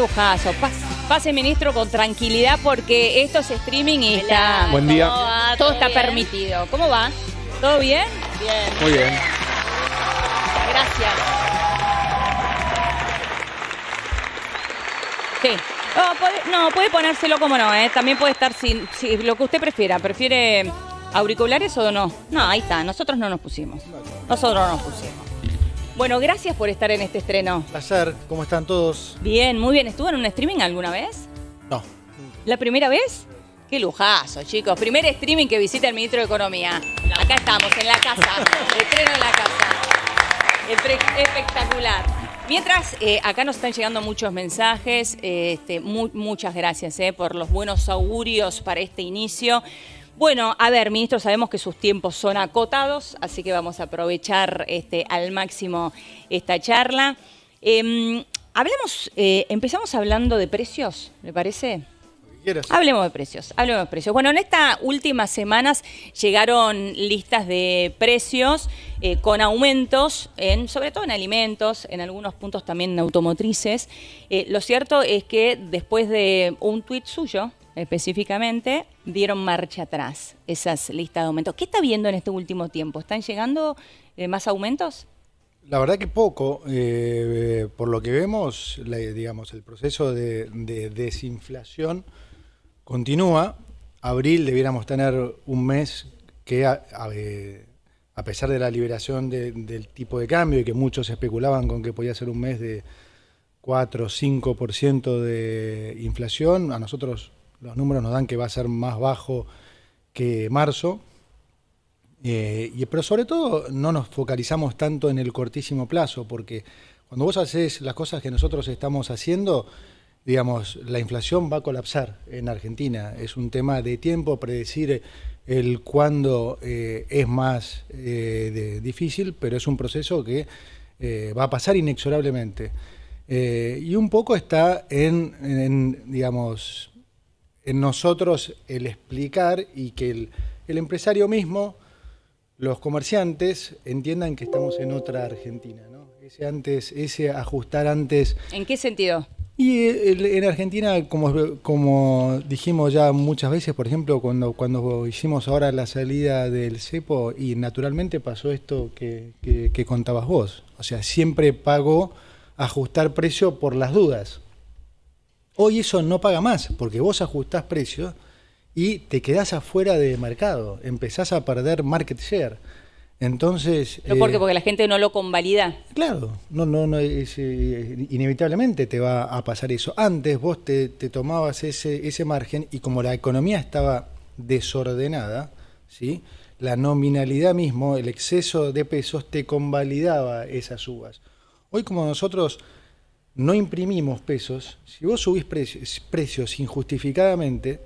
lujazo. Pase, ministro, con tranquilidad porque esto es streaming y está... Buen día. Todo está permitido. ¿Cómo va? ¿Todo bien? Bien. Muy bien. Gracias. Sí. Puede ponérselo como no, ¿eh? También puede estar sin lo que usted prefiera. ¿Prefiere auriculares o no? No, ahí está. Nosotros no nos pusimos. Bueno, gracias por estar en este estreno. Placer, ¿cómo están todos? Bien, muy bien. ¿Estuvo en un streaming alguna vez? No. ¿La primera vez? Qué lujazo, chicos. Primer streaming que visita el ministro de Economía. Acá estamos, en la casa. Estreno en la casa. Espectacular. Mientras, acá nos están llegando muchos mensajes. Muchas gracias por los buenos augurios para este inicio. Bueno, a ver, ministro, sabemos que sus tiempos son acotados, así que vamos a aprovechar al máximo esta charla. Empezamos hablando de precios, ¿le parece? Hablemos de precios. Bueno, en estas últimas semanas llegaron listas de precios con aumentos, sobre todo en alimentos, en algunos puntos también en automotrices. Lo cierto es que después de un tuit suyo, específicamente, dieron marcha atrás esas listas de aumentos. ¿Qué está viendo en este último tiempo? ¿Están llegando más aumentos? La verdad que poco. Por lo que vemos, el proceso de desinflación continúa. Abril debiéramos tener un mes que, a pesar de la liberación del tipo de cambio y que muchos especulaban con que podía ser un mes de 4 o 5% de inflación, a nosotros los números nos dan que va a ser más bajo que marzo. Pero sobre todo no nos focalizamos tanto en el cortísimo plazo, porque cuando vos haces las cosas que nosotros estamos haciendo, la inflación va a colapsar en Argentina. Es un tema de tiempo, predecir el cuándo es más difícil, pero es un proceso que va a pasar inexorablemente. Y un poco está en nosotros el explicar y que el empresario mismo, los comerciantes, entiendan que estamos en otra Argentina, ¿no? Ese ajustar antes. ¿En qué sentido? Y en Argentina, como dijimos ya muchas veces, por ejemplo, cuando hicimos ahora la salida del cepo, y naturalmente pasó esto que contabas vos. O sea, siempre pagó ajustar precio por las dudas. Hoy eso no paga más, porque vos ajustás precios y te quedás afuera de mercado, empezás a perder market share. Entonces, ¿Pero por qué? Porque la gente no lo convalida. Claro, inevitablemente te va a pasar eso. Antes vos te tomabas ese margen y como la economía estaba desordenada, ¿sí? La nominalidad mismo, el exceso de pesos te convalidaba esas subas. Hoy como nosotros no imprimimos pesos, si vos subís precios injustificadamente,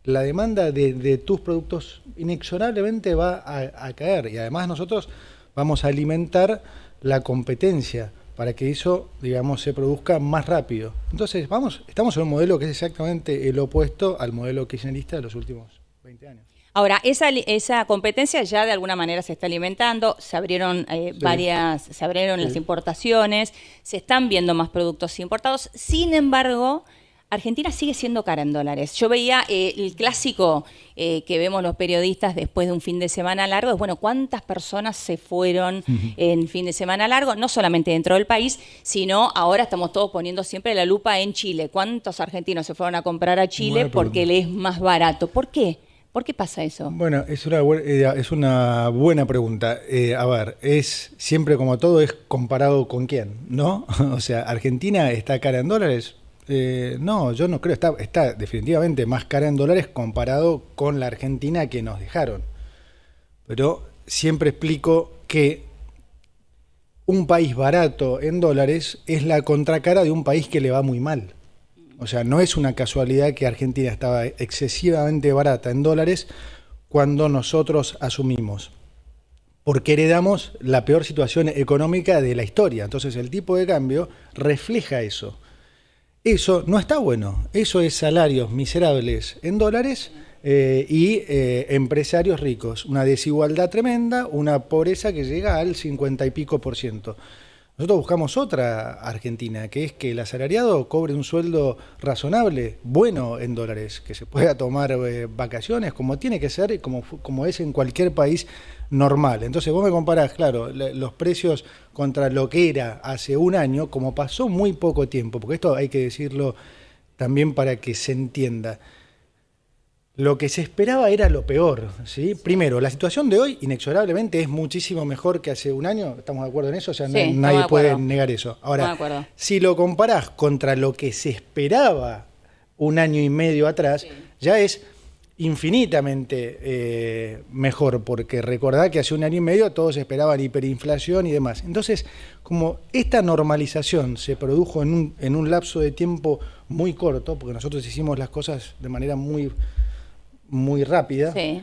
la demanda de tus productos inexorablemente va a caer, y además nosotros vamos a alimentar la competencia para que eso, se produzca más rápido. Entonces, estamos en un modelo que es exactamente el opuesto al modelo kirchnerista de los últimos 20 años. Ahora, esa competencia ya de alguna manera se está alimentando, se abrieron las importaciones, se están viendo más productos importados. Sin embargo, Argentina sigue siendo cara en dólares. Yo veía el clásico que vemos los periodistas después de un fin de semana largo, es cuántas personas se fueron en fin de semana largo, no solamente dentro del país, sino ahora estamos todos poniendo siempre la lupa en Chile. ¿Cuántos argentinos se fueron a comprar a Chile porque le es más barato? ¿Por qué? ¿Por qué pasa eso? Bueno, es una buena pregunta. Es siempre como todo, es comparado con quién, ¿no? O sea, ¿Argentina está cara en dólares? No, yo no creo. Está definitivamente más cara en dólares comparado con la Argentina que nos dejaron. Pero siempre explico que un país barato en dólares es la contracara de un país que le va muy mal. O sea, no es una casualidad que Argentina estaba excesivamente barata en dólares cuando nosotros asumimos, porque heredamos la peor situación económica de la historia. Entonces el tipo de cambio refleja eso. Eso no está bueno. Eso es salarios miserables en dólares y empresarios ricos. Una desigualdad tremenda, una pobreza que llega al 50 y pico %. Nosotros buscamos otra Argentina, que es que el asalariado cobre un sueldo razonable, bueno en dólares, que se pueda tomar vacaciones como tiene que ser, como es en cualquier país normal. Entonces vos me comparás, claro, los precios contra lo que era hace un año, como pasó muy poco tiempo, porque esto hay que decirlo también para que se entienda. Lo que se esperaba era lo peor, ¿sí? Primero, la situación de hoy, inexorablemente, es muchísimo mejor que hace un año. ¿Estamos de acuerdo en eso? O sea, sí, nadie puede negar eso. Ahora, si lo comparás contra lo que se esperaba un año y medio atrás, sí, ya es infinitamente mejor, porque recordá que hace un año y medio todos esperaban hiperinflación y demás. Entonces, como esta normalización se produjo en un lapso de tiempo muy corto, porque nosotros hicimos las cosas de manera muy rápida, sí,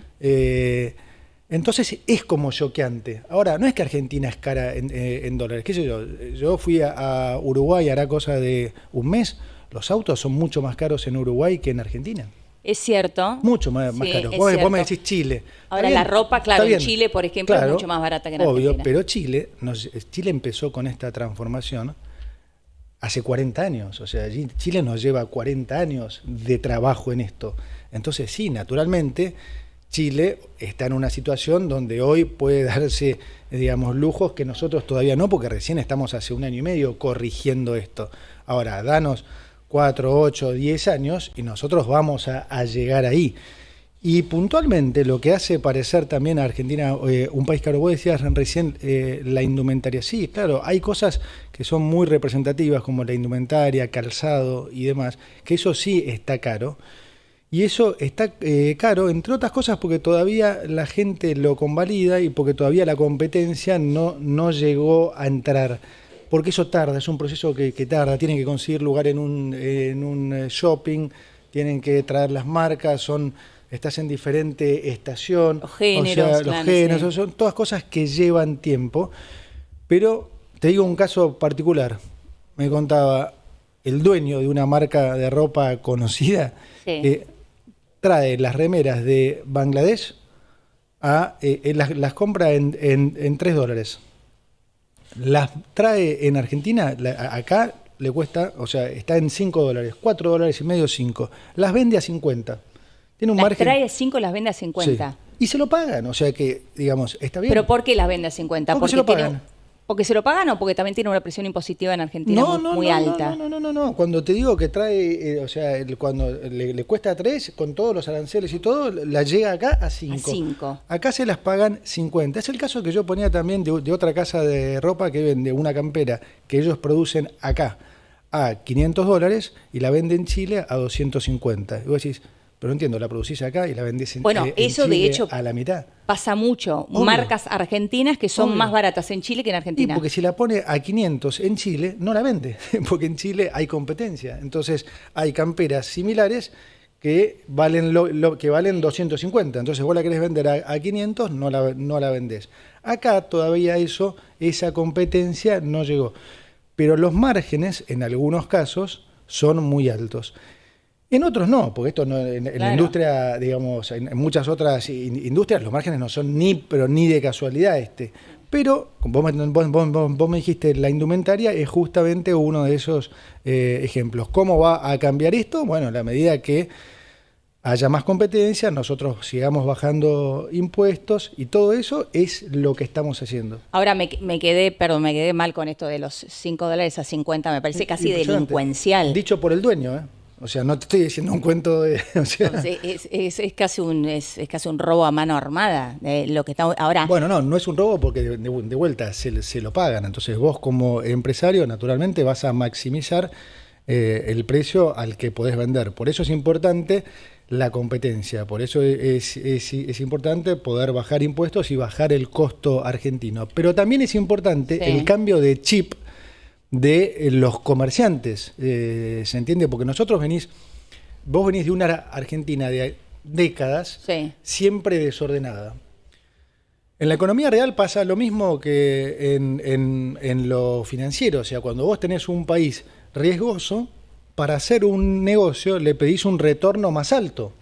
entonces es como choqueante. Ahora, no es que Argentina es cara en dólares, qué sé yo fui a Uruguay, hará cosa de un mes, los autos son mucho más caros en Uruguay que en Argentina. Es cierto. Mucho más caro. Vos me decís Chile. Ahora la ropa, claro, en Chile, por ejemplo, claro, es mucho más barata que en Argentina. Obvio, pero Chile empezó con esta transformación hace 40 años. O sea, Chile nos lleva 40 años de trabajo en esto. Entonces, sí, naturalmente, Chile está en una situación donde hoy puede darse, digamos, lujos que nosotros todavía no, porque recién estamos hace un año y medio corrigiendo esto. Ahora, danos 4, 8, 10 años y nosotros vamos a llegar ahí. Y puntualmente lo que hace parecer también a Argentina un país caro, vos decías recién la indumentaria. Sí, claro, hay cosas que son muy representativas como la indumentaria, calzado y demás, que eso sí está caro. Y eso está caro, entre otras cosas, porque todavía la gente lo convalida y porque todavía la competencia no llegó a entrar. Porque eso tarda, es un proceso que tarda, tienen que conseguir lugar en un shopping, tienen que traer las marcas, estás en diferente estación. Los géneros, o sea, los géneros, sí, son todas cosas que llevan tiempo. Pero te digo un caso particular. Me contaba el dueño de una marca de ropa conocida, sí, trae las remeras de Bangladesh, las compra en $3. Las trae en Argentina, acá le cuesta, o sea, está en $5, $4.50, 5. Las vende a 50. Tiene un margen. Trae a 5, las vende a 50. Sí. Y se lo pagan, o sea que, digamos, está bien. ¿Pero por qué las vende a 50? Porque se lo pagan. ¿Porque se lo pagan o porque también tiene una presión impositiva en Argentina muy alta? No. Cuando te digo que trae, o sea, cuando le cuesta 3, con todos los aranceles y todo, la llega acá a 5. A 5. Acá se las pagan 50. Es el caso que yo ponía también de otra casa de ropa que vende una campera que ellos producen acá a $500 y la venden en Chile a 250. Y vos decís, pero no entiendo, la producís acá y la vendés en eso Chile de hecho a la mitad. Pasa mucho. Obvio. Marcas argentinas que son más baratas en Chile que en Argentina. Y porque si la pone a 500 en Chile, no la vende, porque en Chile hay competencia. Entonces hay camperas similares que valen que valen 250. Entonces vos la querés vender a 500, no la vendés. Acá todavía esa competencia no llegó. Pero los márgenes, en algunos casos, son muy altos. En otros no, porque esto no, en claro, la industria, digamos, en muchas otras industrias los márgenes no son ni de casualidad Pero, vos me dijiste, la indumentaria es justamente uno de esos ejemplos. ¿Cómo va a cambiar esto? Bueno, a la medida que haya más competencia, nosotros sigamos bajando impuestos y todo eso es lo que estamos haciendo. Ahora me quedé mal con esto de los $5 a 50, me parece casi delincuencial. Dicho por el dueño, O sea, no te estoy diciendo un cuento de... O sea. Es casi un robo a mano armada lo que está ahora. Bueno, no es un robo porque de vuelta se lo pagan. Entonces vos como empresario naturalmente vas a maximizar el precio al que podés vender. Por eso es importante la competencia. Por eso es importante poder bajar impuestos y bajar el costo argentino. Pero también es importante el cambio de chip de los comerciantes, ¿se entiende? Porque vos venís de una Argentina de décadas siempre desordenada. En la economía real pasa lo mismo que en lo financiero, o sea, cuando vos tenés un país riesgoso, para hacer un negocio le pedís un retorno más alto,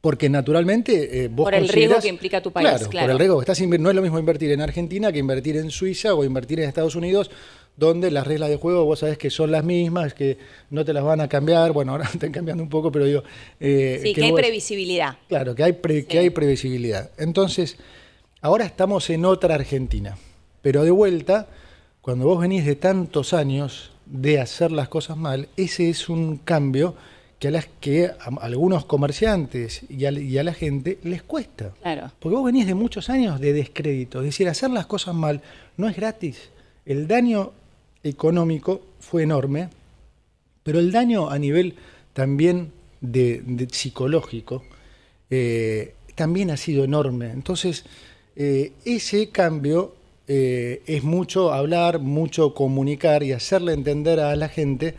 Porque naturalmente vos por el riesgo que implica tu país, claro. Por el riesgo que no es lo mismo invertir en Argentina que invertir en Suiza o invertir en Estados Unidos, donde las reglas de juego vos sabés que son las mismas, que no te las van a cambiar. Bueno, ahora están cambiando un poco, pero digo... sí, que hay previsibilidad. Claro, que hay previsibilidad. Entonces, ahora estamos en otra Argentina. Pero de vuelta, cuando vos venís de tantos años de hacer las cosas mal, ese es un cambio que a algunos comerciantes y a la gente les cuesta. Claro. Porque vos venís de muchos años de descrédito. Es decir, hacer las cosas mal no es gratis. El daño económico fue enorme, pero el daño a nivel también de psicológico también ha sido enorme. Entonces, ese cambio es mucho hablar, mucho comunicar y hacerle entender a la gente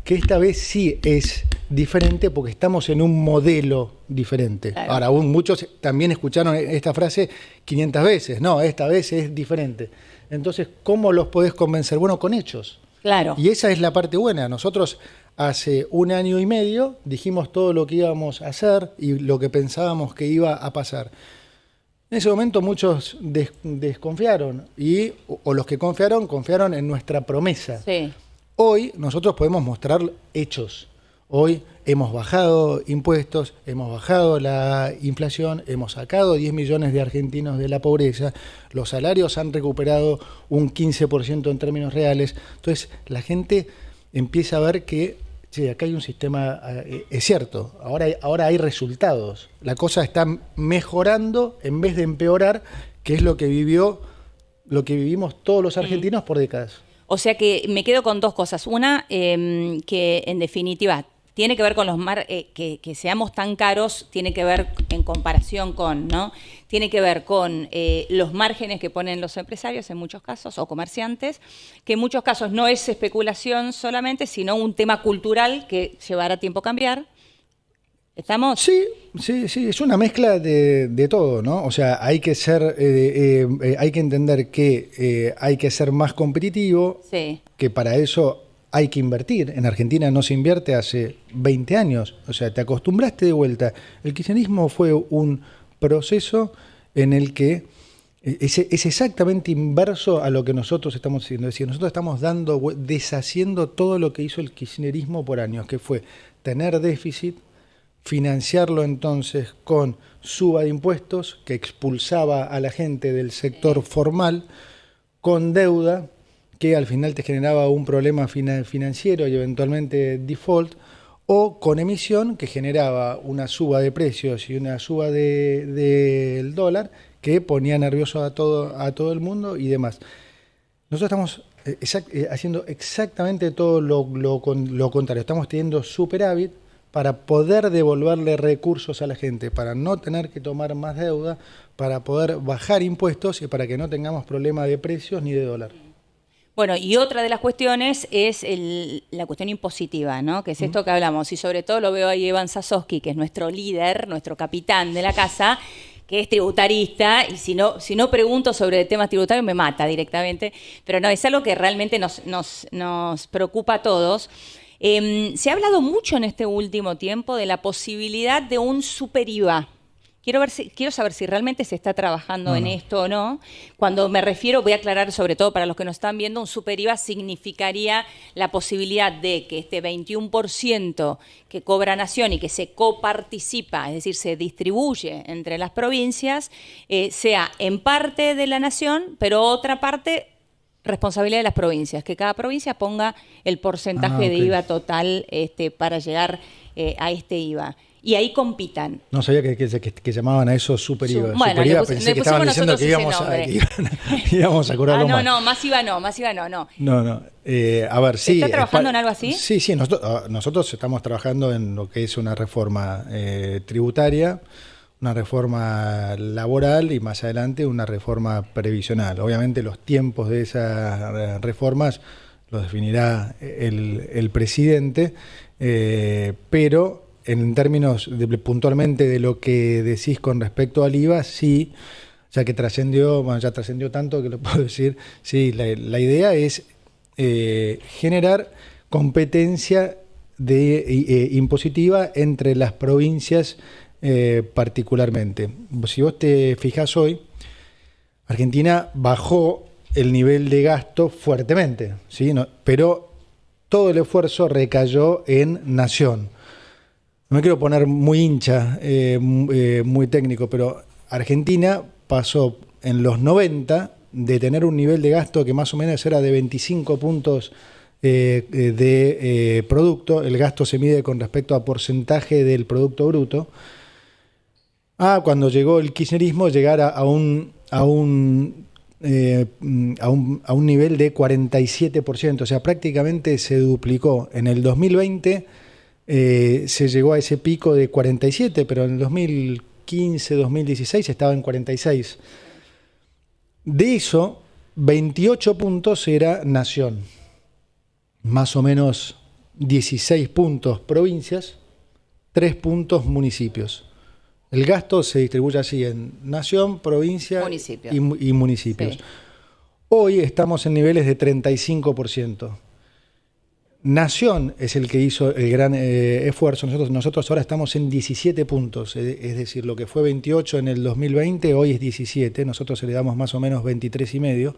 que esta vez sí es diferente porque estamos en un modelo diferente. Claro. Ahora, muchos también escucharon esta frase 500 veces. No, esta vez es diferente. Entonces, ¿cómo los podés convencer? Bueno, con hechos. Claro. Y esa es la parte buena. Nosotros hace 1 año y medio dijimos todo lo que íbamos a hacer y lo que pensábamos que iba a pasar. En ese momento muchos desconfiaron o los que confiaron en nuestra promesa. Sí. Hoy nosotros podemos mostrar hechos. Hoy hemos bajado impuestos, hemos bajado la inflación, hemos sacado 10 millones de argentinos de la pobreza, los salarios han recuperado un 15% en términos reales. Entonces la gente empieza a ver que acá hay un sistema, es cierto, ahora hay resultados. La cosa está mejorando en vez de empeorar, que es lo que vivimos todos los argentinos por décadas. O sea que me quedo con 2 cosas. Una, que en definitiva tiene que ver con que seamos tan caros, tiene que ver en comparación con, ¿no? Tiene que ver con los márgenes que ponen los empresarios en muchos casos, o comerciantes, que en muchos casos no es especulación solamente, sino un tema cultural que llevará tiempo cambiar. ¿Estamos? Sí, es una mezcla de todo, ¿no? O sea, hay que entender que hay que ser más competitivo, sí, que para eso hay que invertir. En Argentina no se invierte hace 20 años, o sea, te acostumbraste de vuelta. El kirchnerismo fue un proceso en el que es exactamente inverso a lo que nosotros estamos haciendo. Es decir, nosotros estamos deshaciendo todo lo que hizo el kirchnerismo por años, que fue tener déficit, financiarlo entonces con suba de impuestos que expulsaba a la gente del sector formal, con deuda que al final te generaba un problema financiero y eventualmente default, o con emisión que generaba una suba de precios y una suba del dólar que ponía nervioso a todo el mundo y demás. Nosotros estamos haciendo exactamente todo lo contrario. Estamos teniendo superávit para poder devolverle recursos a la gente, para no tener que tomar más deuda, para poder bajar impuestos y para que no tengamos problema de precios ni de dólar. Bueno, y otra de las cuestiones es la cuestión impositiva, ¿no? Que es esto que hablamos, y sobre todo lo veo ahí Evan Sasovsky, que es nuestro líder, nuestro capitán de la casa, que es tributarista, y si no pregunto sobre temas tributarios me mata directamente, pero no, es algo que realmente nos preocupa a todos. Se ha hablado mucho en este último tiempo de la posibilidad de un super IVA. Quiero saber si realmente se está trabajando en esto o no. Cuando me refiero, voy a aclarar sobre todo para los que nos están viendo, un super IVA significaría la posibilidad de que este 21% que cobra Nación y que se coparticipa, es decir, se distribuye entre las provincias, sea en parte de la Nación, pero otra parte responsabilidad de las provincias, que cada provincia ponga el porcentaje de IVA total para llegar a este IVA. Y ahí compitan. No sabía que llamaban a eso super IVA. Bueno, super IVA pensé que estaban diciendo que íbamos a cobrarlo más. No, más IVA no. No. A ver, sí. ¿Está trabajando en algo así? Sí. Nosotros estamos trabajando en lo que es una reforma tributaria, una reforma laboral y más adelante una reforma previsional. Obviamente los tiempos de esas reformas los definirá el presidente, pero en términos puntualmente de lo que decís con respecto al IVA, sí, ya trascendió tanto que lo puedo decir, sí, la idea es generar competencia impositiva entre las provincias particularmente. Si vos te fijás hoy, Argentina bajó el nivel de gasto fuertemente, ¿sí? Pero todo el esfuerzo recayó en Nación. No me quiero poner muy hincha, muy técnico, pero Argentina pasó en los 90 de tener un nivel de gasto que más o menos era de 25 puntos de producto. El gasto se mide con respecto a porcentaje del Producto Bruto. Cuando llegó el kirchnerismo, llegar a un nivel de 47%, o sea, prácticamente se duplicó. En el 2020 se llegó a ese pico de 47, pero en el 2015, 2016 estaba en 46. De eso, 28 puntos era Nación, más o menos 16 puntos provincias, 3 puntos municipios. El gasto se distribuye así en Nación, provincia y municipios. Sí. Hoy estamos en niveles de 35%. Nación es el que hizo el gran esfuerzo. Nosotros ahora estamos en 17 puntos. Es decir, lo que fue 28 en el 2020, hoy es 17. Nosotros le damos más o menos 23,5.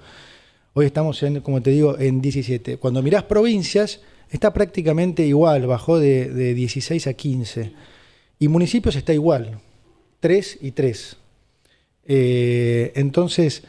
Hoy estamos, como te digo, en 17. Cuando mirás provincias, está prácticamente igual. Bajó de 16 a 15. Y municipios está igual. 3 y 3. Entonces,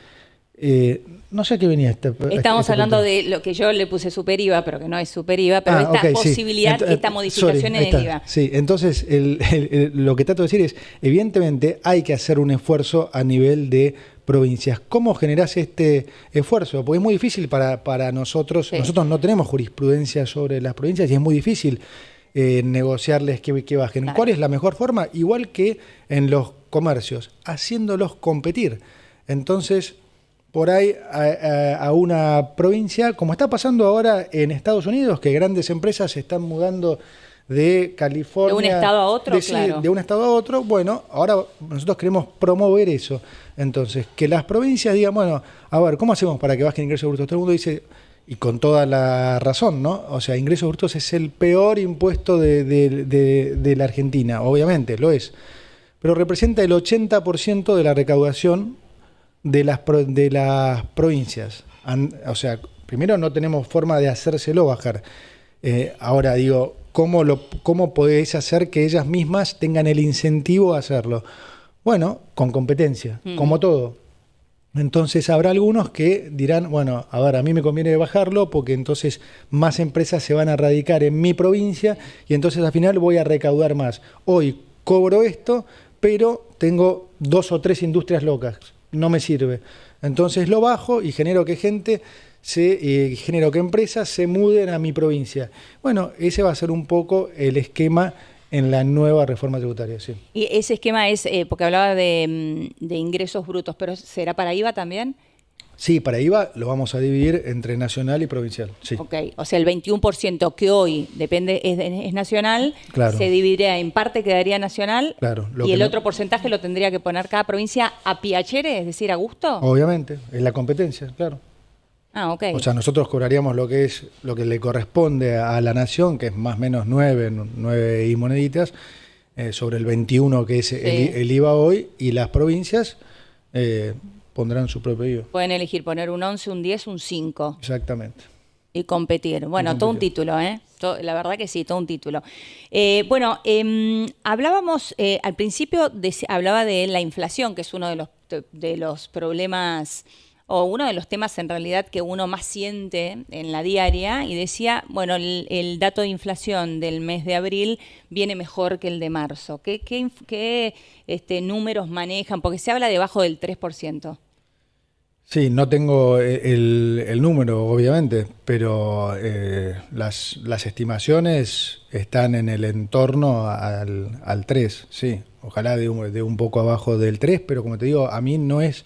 no sé qué venía. Estamos hablando de lo que yo le puse super IVA, pero que no es super IVA, pero esta posibilidad, sí. Esta modificación en el IVA. Sí, entonces lo que trato de decir es, evidentemente hay que hacer un esfuerzo a nivel de provincias. ¿Cómo generás este esfuerzo? Porque es muy difícil para nosotros. Sí. Nosotros no tenemos jurisprudencia sobre las provincias y es muy difícil negociarles que bajen. Claro. ¿Cuál es la mejor forma? Igual que en los comercios, haciéndolos competir. Entonces, por ahí a una provincia, como está pasando ahora en Estados Unidos, que grandes empresas se están mudando de California. De un estado a otro, claro. De un estado a otro. Bueno, ahora nosotros queremos promover eso. Entonces, que las provincias digan, bueno, a ver, ¿cómo hacemos para que bajen ingresos brutos? Todo el mundo dice, y con toda la razón, ¿no? O sea, ingresos brutos es el peor impuesto de la Argentina, obviamente, lo es. Pero representa el 80% de la recaudación de las provincias. O sea, primero no tenemos forma de hacérselo bajar. Ahora digo, ¿cómo podéis hacer que ellas mismas tengan el incentivo a hacerlo? Bueno, con competencia, como todo. Entonces habrá algunos que dirán, bueno, a ver, a mí me conviene bajarlo porque entonces más empresas se van a radicar en mi provincia y entonces al final voy a recaudar más. Hoy cobro esto, pero tengo 2 o 3 industrias locas. No me sirve. Entonces lo bajo y genero que empresas se muden a mi provincia. Bueno, ese va a ser un poco el esquema en la nueva reforma tributaria, sí. Y ese esquema es, porque hablaba de ingresos brutos, pero ¿será para IVA también? Sí, para IVA lo vamos a dividir entre nacional y provincial, sí. Ok, o sea, el 21% que hoy es nacional, claro, se dividiría en parte, quedaría nacional, claro, y el otro porcentaje lo tendría que poner cada provincia a piacere, es decir, a gusto. Obviamente, es la competencia, claro. Ah, ok. O sea, nosotros cobraríamos lo que le corresponde a la nación, que es más o menos 9 y moneditas, sobre el 21 que es sí, el IVA hoy, y las provincias pondrán su propio IVA. Pueden elegir poner un 11, un 10, un 5. Exactamente. Y competir. Bueno, todo un título, ¿eh? La verdad que sí, todo un título. Hablábamos, al principio hablaba de la inflación, que es uno de los problemas, o uno de los temas en realidad que uno más siente en la diaria, y decía, bueno, el dato de inflación del mes de abril viene mejor que el de marzo. ¿Qué números manejan? Porque se habla debajo del 3%. Sí, no tengo el número, obviamente, pero las estimaciones están en el entorno al 3, sí. Ojalá de un poco abajo del 3, pero como te digo, a mí no es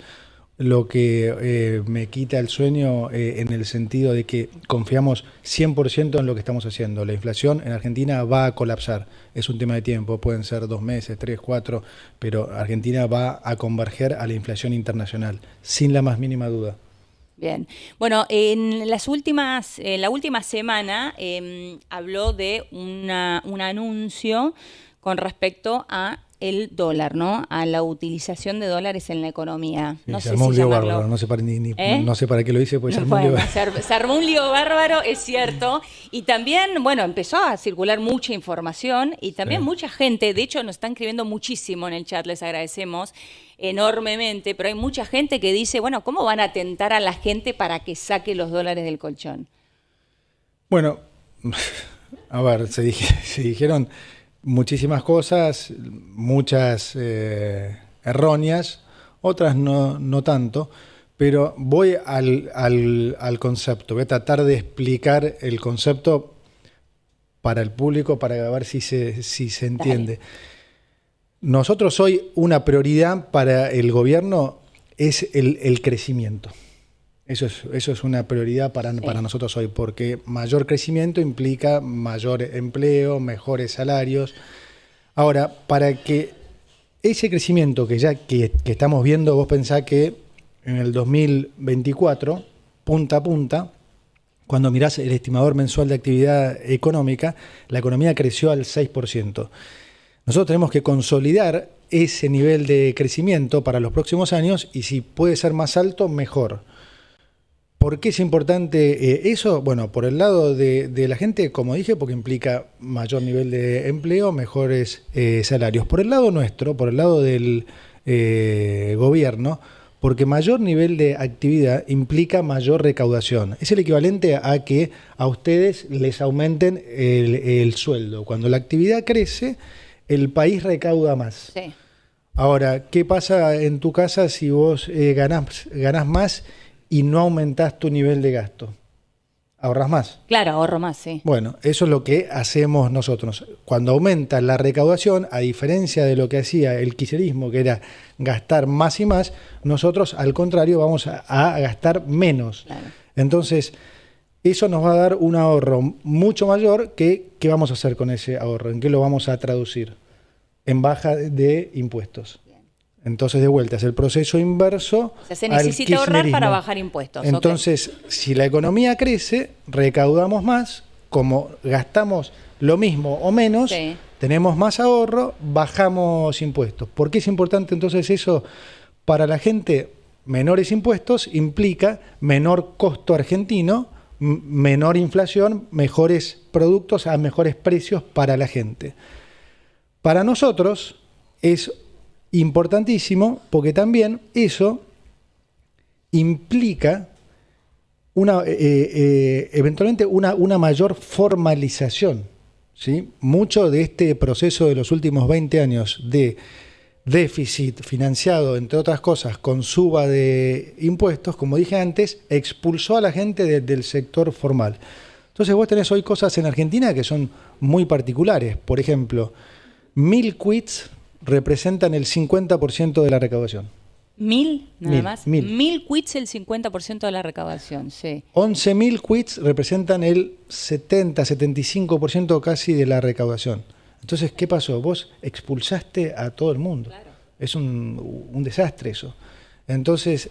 lo que me quita el sueño en el sentido de que confiamos 100% en lo que estamos haciendo. La inflación en Argentina va a colapsar. Es un tema de tiempo, pueden ser 2 meses, 3, 4, pero Argentina va a converger a la inflación internacional, sin la más mínima duda. Bien. Bueno, en la última semana habló de un anuncio con respecto a el dólar, ¿no? A la utilización de dólares en la economía. Sí, no se sé armó si un lío llamarlo. bárbaro, no sé para qué lo hice, pues se armó un lío Bueno, bárbaro. se armó un lío bárbaro, es cierto. Y también, bueno, empezó a circular mucha información y también Sí. mucha gente, de hecho nos están escribiendo muchísimo en el chat, les agradecemos enormemente, pero hay mucha gente que dice, bueno, ¿cómo van a tentar a la gente para que saque los dólares del colchón? Bueno, a ver, se dijeron muchísimas cosas, muchas erróneas, otras no tanto, pero voy al concepto, voy a tratar de explicar el concepto para el público para ver si se entiende. Dale. Nosotros hoy una prioridad para el gobierno es el crecimiento. Eso es una prioridad para nosotros hoy, porque mayor crecimiento implica mayor empleo, mejores salarios. Ahora, para que ese crecimiento que estamos viendo, vos pensás que en el 2024, punta a punta, cuando mirás el estimador mensual de actividad económica, la economía creció al 6%. Nosotros tenemos que consolidar ese nivel de crecimiento para los próximos años y si puede ser más alto, mejor. ¿Por qué es importante eso? Bueno, por el lado de la gente, como dije, porque implica mayor nivel de empleo, mejores salarios. Por el lado nuestro, por el lado del gobierno, porque mayor nivel de actividad implica mayor recaudación. Es el equivalente a que a ustedes les aumenten el sueldo. Cuando la actividad crece, el país recauda más. Sí. Ahora, ¿qué pasa en tu casa si vos ganás más y no aumentás tu nivel de gasto? ¿Ahorras más? Claro, ahorro más, sí. Bueno, eso es lo que hacemos nosotros. Cuando aumenta la recaudación, a diferencia de lo que hacía el kirchnerismo, que era gastar más y más, nosotros al contrario vamos a gastar menos. Claro. Entonces, eso nos va a dar un ahorro mucho mayor que ¿qué vamos a hacer con ese ahorro? ¿En qué lo vamos a traducir? En baja de impuestos. Entonces, de vuelta, es el proceso inverso. O sea, se necesita al ahorrar kirchnerismo. para bajar impuestos. Entonces, si la economía crece, recaudamos más, como gastamos lo mismo o menos, Sí. tenemos más ahorro, bajamos impuestos. ¿Por qué es importante entonces eso para la gente? Menores impuestos implica menor costo argentino, menor inflación, mejores productos a mejores precios para la gente. Para nosotros es importantísimo porque también eso implica eventualmente una mayor formalización, ¿sí? Mucho de este proceso de los últimos 20 años de déficit financiado, entre otras cosas, con suba de impuestos, como dije antes, expulsó a la gente del sector formal. Entonces vos tenés hoy cosas en Argentina que son muy particulares. Por ejemplo, 1000 quits representan el 50% de la recaudación. 1.000 nada 1000, más. 1000. 1.000 quits el 50% de la recaudación, sí. 11.000 quits representan el 70-75% casi de la recaudación. Entonces, ¿qué pasó? Vos expulsaste a todo el mundo. Claro. Es un desastre eso. Entonces,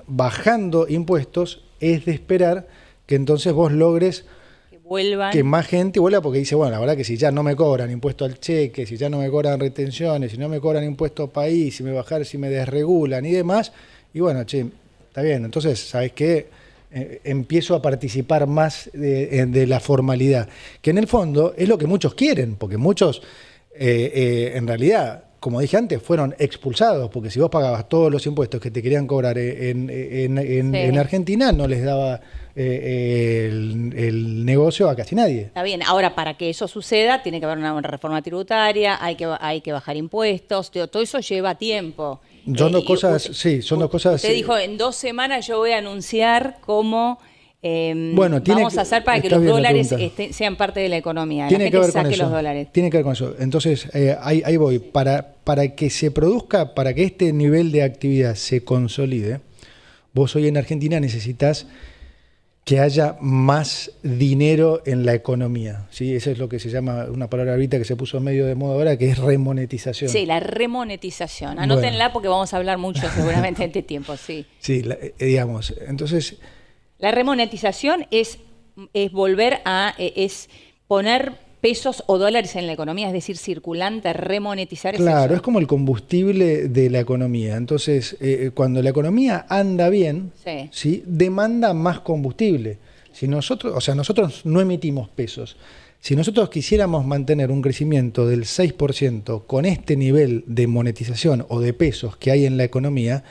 bajando impuestos es de esperar que entonces vos logres Que vuelvan. que más gente vuelva, porque dice, bueno, la verdad que si ya no me cobran impuesto al cheque, si ya no me cobran retenciones, si no me cobran impuesto país, si me desregulan y demás, y bueno, che, está bien, entonces, ¿sabes qué? Empiezo a participar más de la formalidad, que en el fondo es lo que muchos quieren, porque muchos, en realidad, como dije antes, fueron expulsados, porque si vos pagabas todos los impuestos que te querían cobrar en Argentina, no les daba el negocio a casi nadie. Está bien, ahora para que eso suceda tiene que haber una reforma tributaria, hay que bajar impuestos, todo eso lleva tiempo. Son dos Y cosas, sí, son dos cosas. Usted dijo, en 2 semanas yo voy a anunciar cómo Bueno, vamos a hacer para que está los bien la dólares pregunta. sean parte de la economía. Tiene la que gente ver con saque eso. los dólares. Tiene que ver con eso. Entonces, ahí voy. Para que se produzca, para que este nivel de actividad se consolide, vos hoy en Argentina necesitas que haya más dinero en la economía, ¿sí? Eso es lo que se llama, una palabra ahorita que se puso medio de moda ahora, que es remonetización. Sí, la remonetización. Anótenla porque vamos a hablar mucho seguramente en este tiempo, sí. Sí, digamos, entonces... La remonetización es volver a... es poner pesos o dólares en la economía, es decir, circulante, remonetizar. Claro, es como el combustible de la economía. Entonces, cuando la economía anda bien, Sí. ¿sí? Demanda más combustible. Si nosotros, o sea, nosotros no emitimos pesos. Si nosotros quisiéramos mantener un crecimiento del 6% con este nivel de monetización o de pesos que hay en la economía,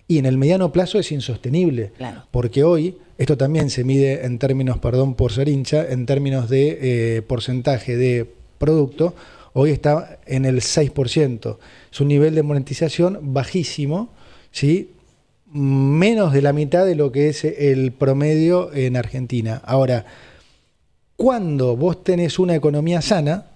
y en el mediano plazo es insostenible. Claro. Porque hoy, esto también se mide en términos, perdón por ser hincha, en términos de porcentaje de producto, hoy está en el 6%. Es un nivel de monetización bajísimo, ¿sí? Menos de la mitad de lo que es el promedio en Argentina. Ahora, cuando vos tenés una economía sana,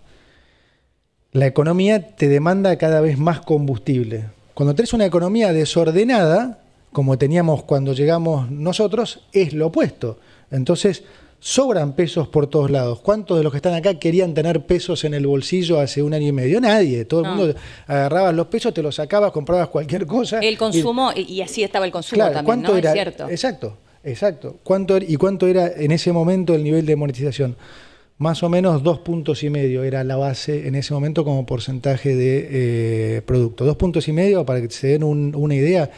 la economía te demanda cada vez más combustible. Cuando tenés una economía desordenada, como teníamos cuando llegamos nosotros, es lo opuesto. Entonces, sobran pesos por todos lados. ¿Cuántos de los que están acá querían tener pesos en el bolsillo hace un año y medio? Nadie. Todo el mundo agarrabas los pesos, te los sacabas, comprabas cualquier cosa. El consumo, y así estaba el consumo, claro, también, ¿cuánto ¿no? era? Es cierto. Exacto. ¿Cuánto era en ese momento el nivel de monetización? Más o menos 2,5 puntos era la base en ese momento como porcentaje de producto. 2,5 puntos, para que se den una idea,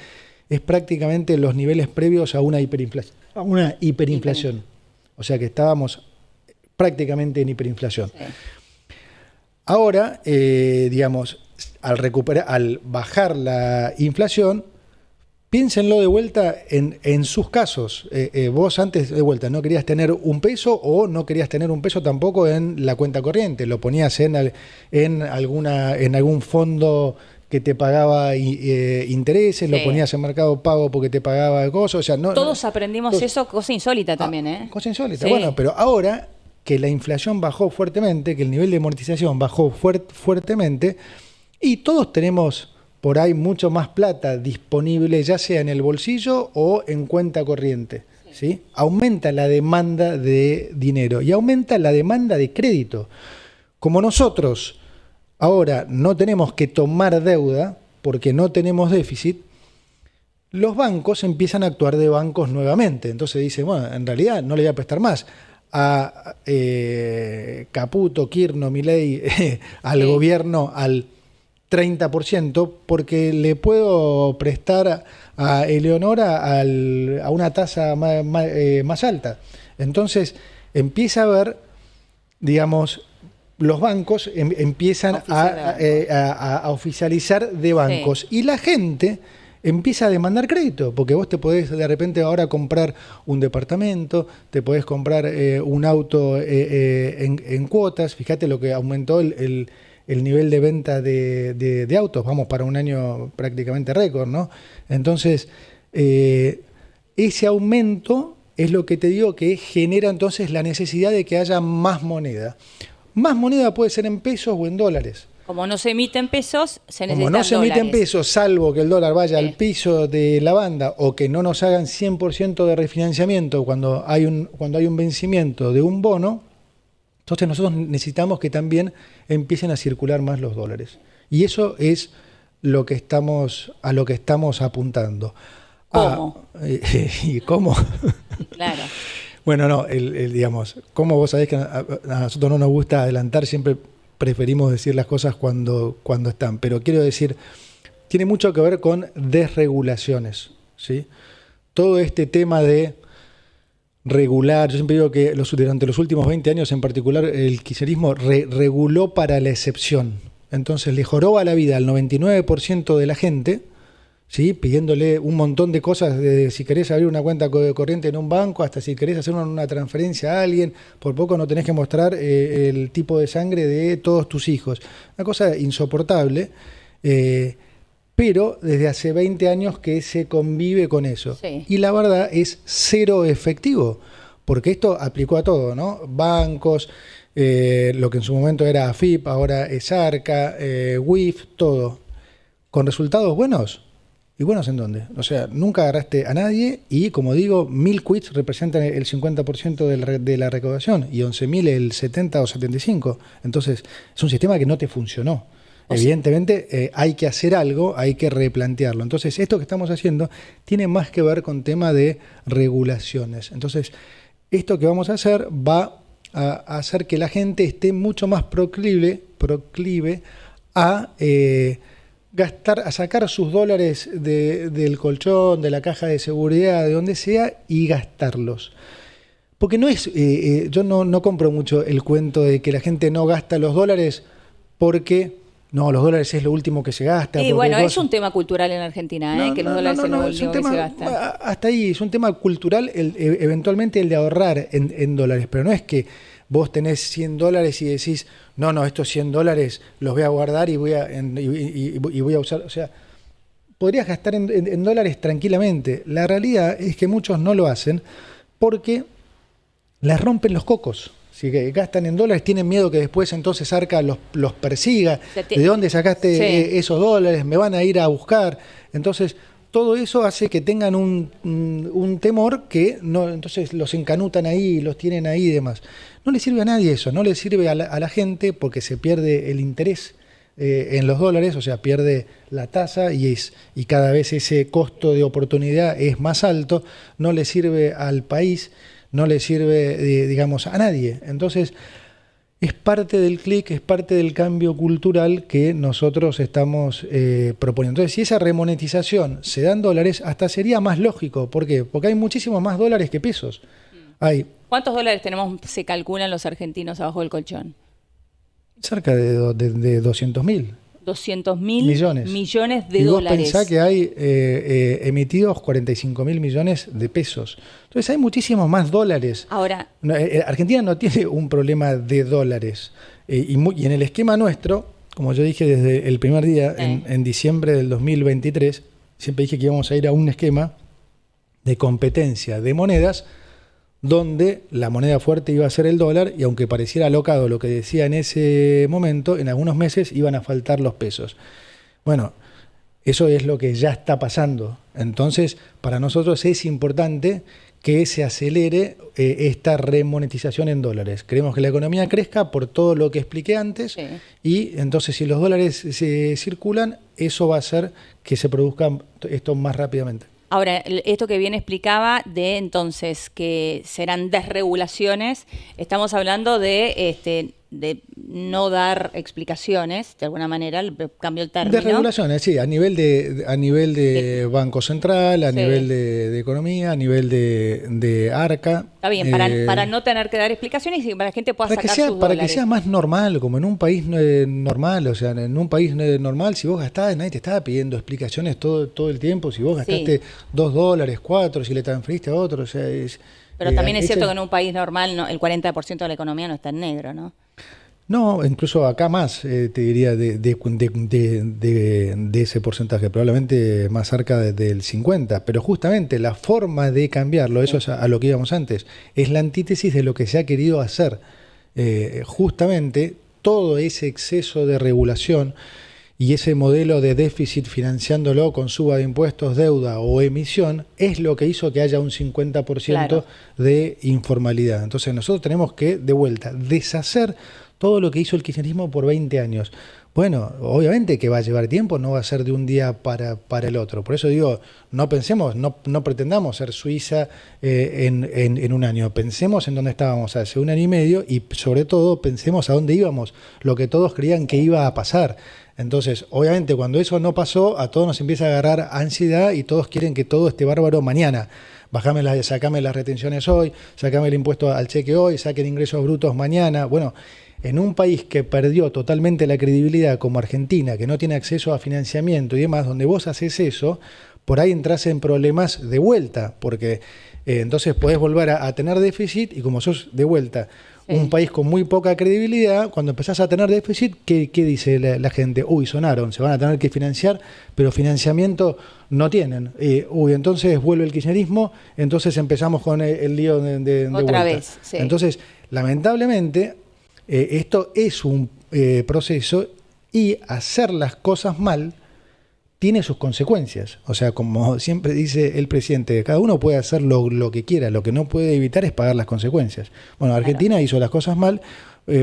es prácticamente los niveles previos a una hiperinflación. O sea que estábamos prácticamente en hiperinflación. Sí. Ahora, digamos, al bajar la inflación, piénsenlo de vuelta en sus casos. Vos antes, de vuelta, no querías tener un peso o no querías tener un peso tampoco en la cuenta corriente. Lo ponías en algún fondo que te pagaba intereses, lo ponías en Mercado Pago porque te pagaba cosas. O sea, todos aprendimos eso, cosa insólita también, ¿eh? Cosa insólita, sí. Bueno, pero ahora que la inflación bajó fuertemente, que el nivel de monetización bajó fuertemente, y todos tenemos por ahí mucho más plata disponible, ya sea en el bolsillo o en cuenta corriente, ¿sí? Aumenta la demanda de dinero y aumenta la demanda de crédito. Como nosotros ahora no tenemos que tomar deuda porque no tenemos déficit, los bancos empiezan a actuar de bancos nuevamente. Entonces dicen, bueno, en realidad no le voy a prestar más a Caputo, Kirchner, Milei, al gobierno, al 30%, porque le puedo prestar a Eleonora a una tasa más alta. Entonces empieza a haber, digamos, los bancos empiezan a oficializar de bancos, sí. Y la gente empieza a demandar crédito, porque vos te podés de repente ahora comprar un departamento, te podés comprar un auto en cuotas. Fíjate lo que aumentó el nivel de venta de autos, vamos para un año prácticamente récord, ¿no? Entonces, ese aumento es lo que te digo que genera entonces la necesidad de que haya más moneda. Más moneda puede ser en pesos o en dólares. Como no se emiten pesos, se necesitan dólares. Como no se emiten pesos, salvo que el dólar vaya al piso de la banda o que no nos hagan 100% de refinanciamiento cuando hay un vencimiento de un bono, entonces nosotros necesitamos que también empiecen a circular más los dólares. Y eso es a lo que estamos apuntando. ¿Cómo? ¿Y cómo? Claro. Bueno, no, digamos, como vos sabés que a nosotros no nos gusta adelantar, siempre preferimos decir las cosas cuando están. Pero quiero decir, tiene mucho que ver con desregulaciones, ¿sí? Todo este tema de regular, yo siempre digo que durante los últimos 20 años en particular el kirchnerismo reguló para la excepción. Entonces le joroba la vida al 99% de la gente, ¿sí? Pidiéndole un montón de cosas, de si querés abrir una cuenta corriente en un banco, hasta si querés hacer una transferencia a alguien, por poco no tenés que mostrar el tipo de sangre de todos tus hijos. Una cosa insoportable, pero desde hace 20 años que se convive con eso. Sí. Y la verdad es cero efectivo, porque esto aplicó a todo, ¿no? Bancos, lo que en su momento era AFIP, ahora es ARCA, WIF, todo. ¿Con resultados buenos? ¿Y buenos en dónde? O sea, nunca agarraste a nadie y, como digo, 1.000 quits representan el 50% de la recaudación y 11.000 el 70 o 75. Entonces, es un sistema que no te funcionó. Evidentemente hay que hacer algo, hay que replantearlo. Entonces, esto que estamos haciendo tiene más que ver con tema de regulaciones. Entonces, esto que vamos a hacer va a hacer que la gente esté mucho más proclive a gastar, a sacar sus dólares del colchón, de la caja de seguridad, de donde sea, y gastarlos. Porque no es, yo no compro mucho el cuento de que la gente no gasta los dólares porque no, los dólares es lo último que se gasta. Y bueno, es un tema cultural en Argentina, que los dólares es lo último que se gastan. Hasta ahí, es un tema cultural, eventualmente el de ahorrar en dólares, pero no es que vos tenés $100 y decís, no, estos $100 los voy a guardar y voy a usar, o sea, podrías gastar en dólares tranquilamente. La realidad es que muchos no lo hacen porque les rompen los cocos. Si gastan en dólares, tienen miedo que después entonces Arca los persiga. ¿De dónde sacaste esos dólares? Me van a ir a buscar. Entonces, todo eso hace que tengan un temor que no, entonces los encanutan ahí, los tienen ahí y demás. No le sirve a nadie eso, no le sirve a la gente porque se pierde el interés en los dólares, o sea, pierde la tasa y cada vez ese costo de oportunidad es más alto. No le sirve al país, no le sirve, digamos, a nadie. Entonces, es parte del clic, es parte del cambio cultural que nosotros estamos proponiendo. Entonces, si esa remonetización se da en dólares, hasta sería más lógico. ¿Por qué? Porque hay muchísimos más dólares que pesos. ¿Cuántos dólares se calculan los argentinos abajo del colchón? Cerca de 200.000. 200.000 millones de dólares. Vos pensá que hay emitidos 45.000 millones de pesos. Entonces hay muchísimos más dólares. Ahora, Argentina no tiene un problema de dólares. Y en el esquema nuestro, como yo dije desde el primer día, en diciembre del 2023, siempre dije que íbamos a ir a un esquema de competencia de monedas donde la moneda fuerte iba a ser el dólar, y aunque pareciera alocado lo que decía en ese momento, en algunos meses iban a faltar los pesos. Bueno, eso es lo que ya está pasando. Entonces, para nosotros es importante que se acelere esta remonetización en dólares. Queremos que la economía crezca por todo lo que expliqué antes, y entonces si los dólares se circulan, eso va a hacer que se produzca esto más rápidamente. Ahora, esto que bien explicaba de entonces que serán desregulaciones, estamos hablando de no dar explicaciones, de alguna manera, cambio el término. Desregulaciones, sí, a nivel de Banco Central, a nivel de Economía, a nivel de Arca. Está bien, para no tener que dar explicaciones y para que la gente pueda sacar sus dólares. Para que sea más normal, como en un país normal, o sea, en un país normal, si vos gastás, nadie te estaba pidiendo explicaciones todo el tiempo, si vos gastaste $2, 4, si le transferiste a otro, o sea, Pero también es cierto que en un país normal el 40% de la economía no está en negro, ¿no? No, incluso acá más, te diría, de ese porcentaje, probablemente más cerca del 50%, pero justamente la forma de cambiarlo, eso es a lo que íbamos antes, es la antítesis de lo que se ha querido hacer. Justamente todo ese exceso de regulación y ese modelo de déficit financiándolo con suba de impuestos, deuda o emisión, es lo que hizo que haya un 50% de informalidad. Entonces nosotros tenemos que, de vuelta, deshacer todo lo que hizo el kirchnerismo por 20 años. Bueno, obviamente que va a llevar tiempo, no va a ser de un día para el otro. Por eso digo, no pensemos, no pretendamos ser Suiza en un año. Pensemos en dónde estábamos hace un año y medio y sobre todo pensemos a dónde íbamos, lo que todos creían que iba a pasar. Entonces, obviamente, cuando eso no pasó, a todos nos empieza a agarrar ansiedad y todos quieren que todo esté bárbaro mañana. Sacame las retenciones hoy, sacame el impuesto al cheque hoy, saquen ingresos brutos mañana. Bueno, en un país que perdió totalmente la credibilidad como Argentina, que no tiene acceso a financiamiento y demás, donde vos haces eso, por ahí entras en problemas de vuelta, porque entonces podés volver a tener déficit y como sos de vuelta un país con muy poca credibilidad, cuando empezás a tener déficit, ¿qué dice la gente? Sonaron, se van a tener que financiar, pero financiamiento no tienen. Entonces vuelve el kirchnerismo, entonces empezamos con el lío de otra vuelta. Vez, sí. Entonces, lamentablemente, esto es un proceso y hacer las cosas mal tiene sus consecuencias. O sea, como siempre dice el presidente, cada uno puede hacer lo que quiera, lo que no puede evitar es pagar las consecuencias. Bueno, Argentina hizo las cosas mal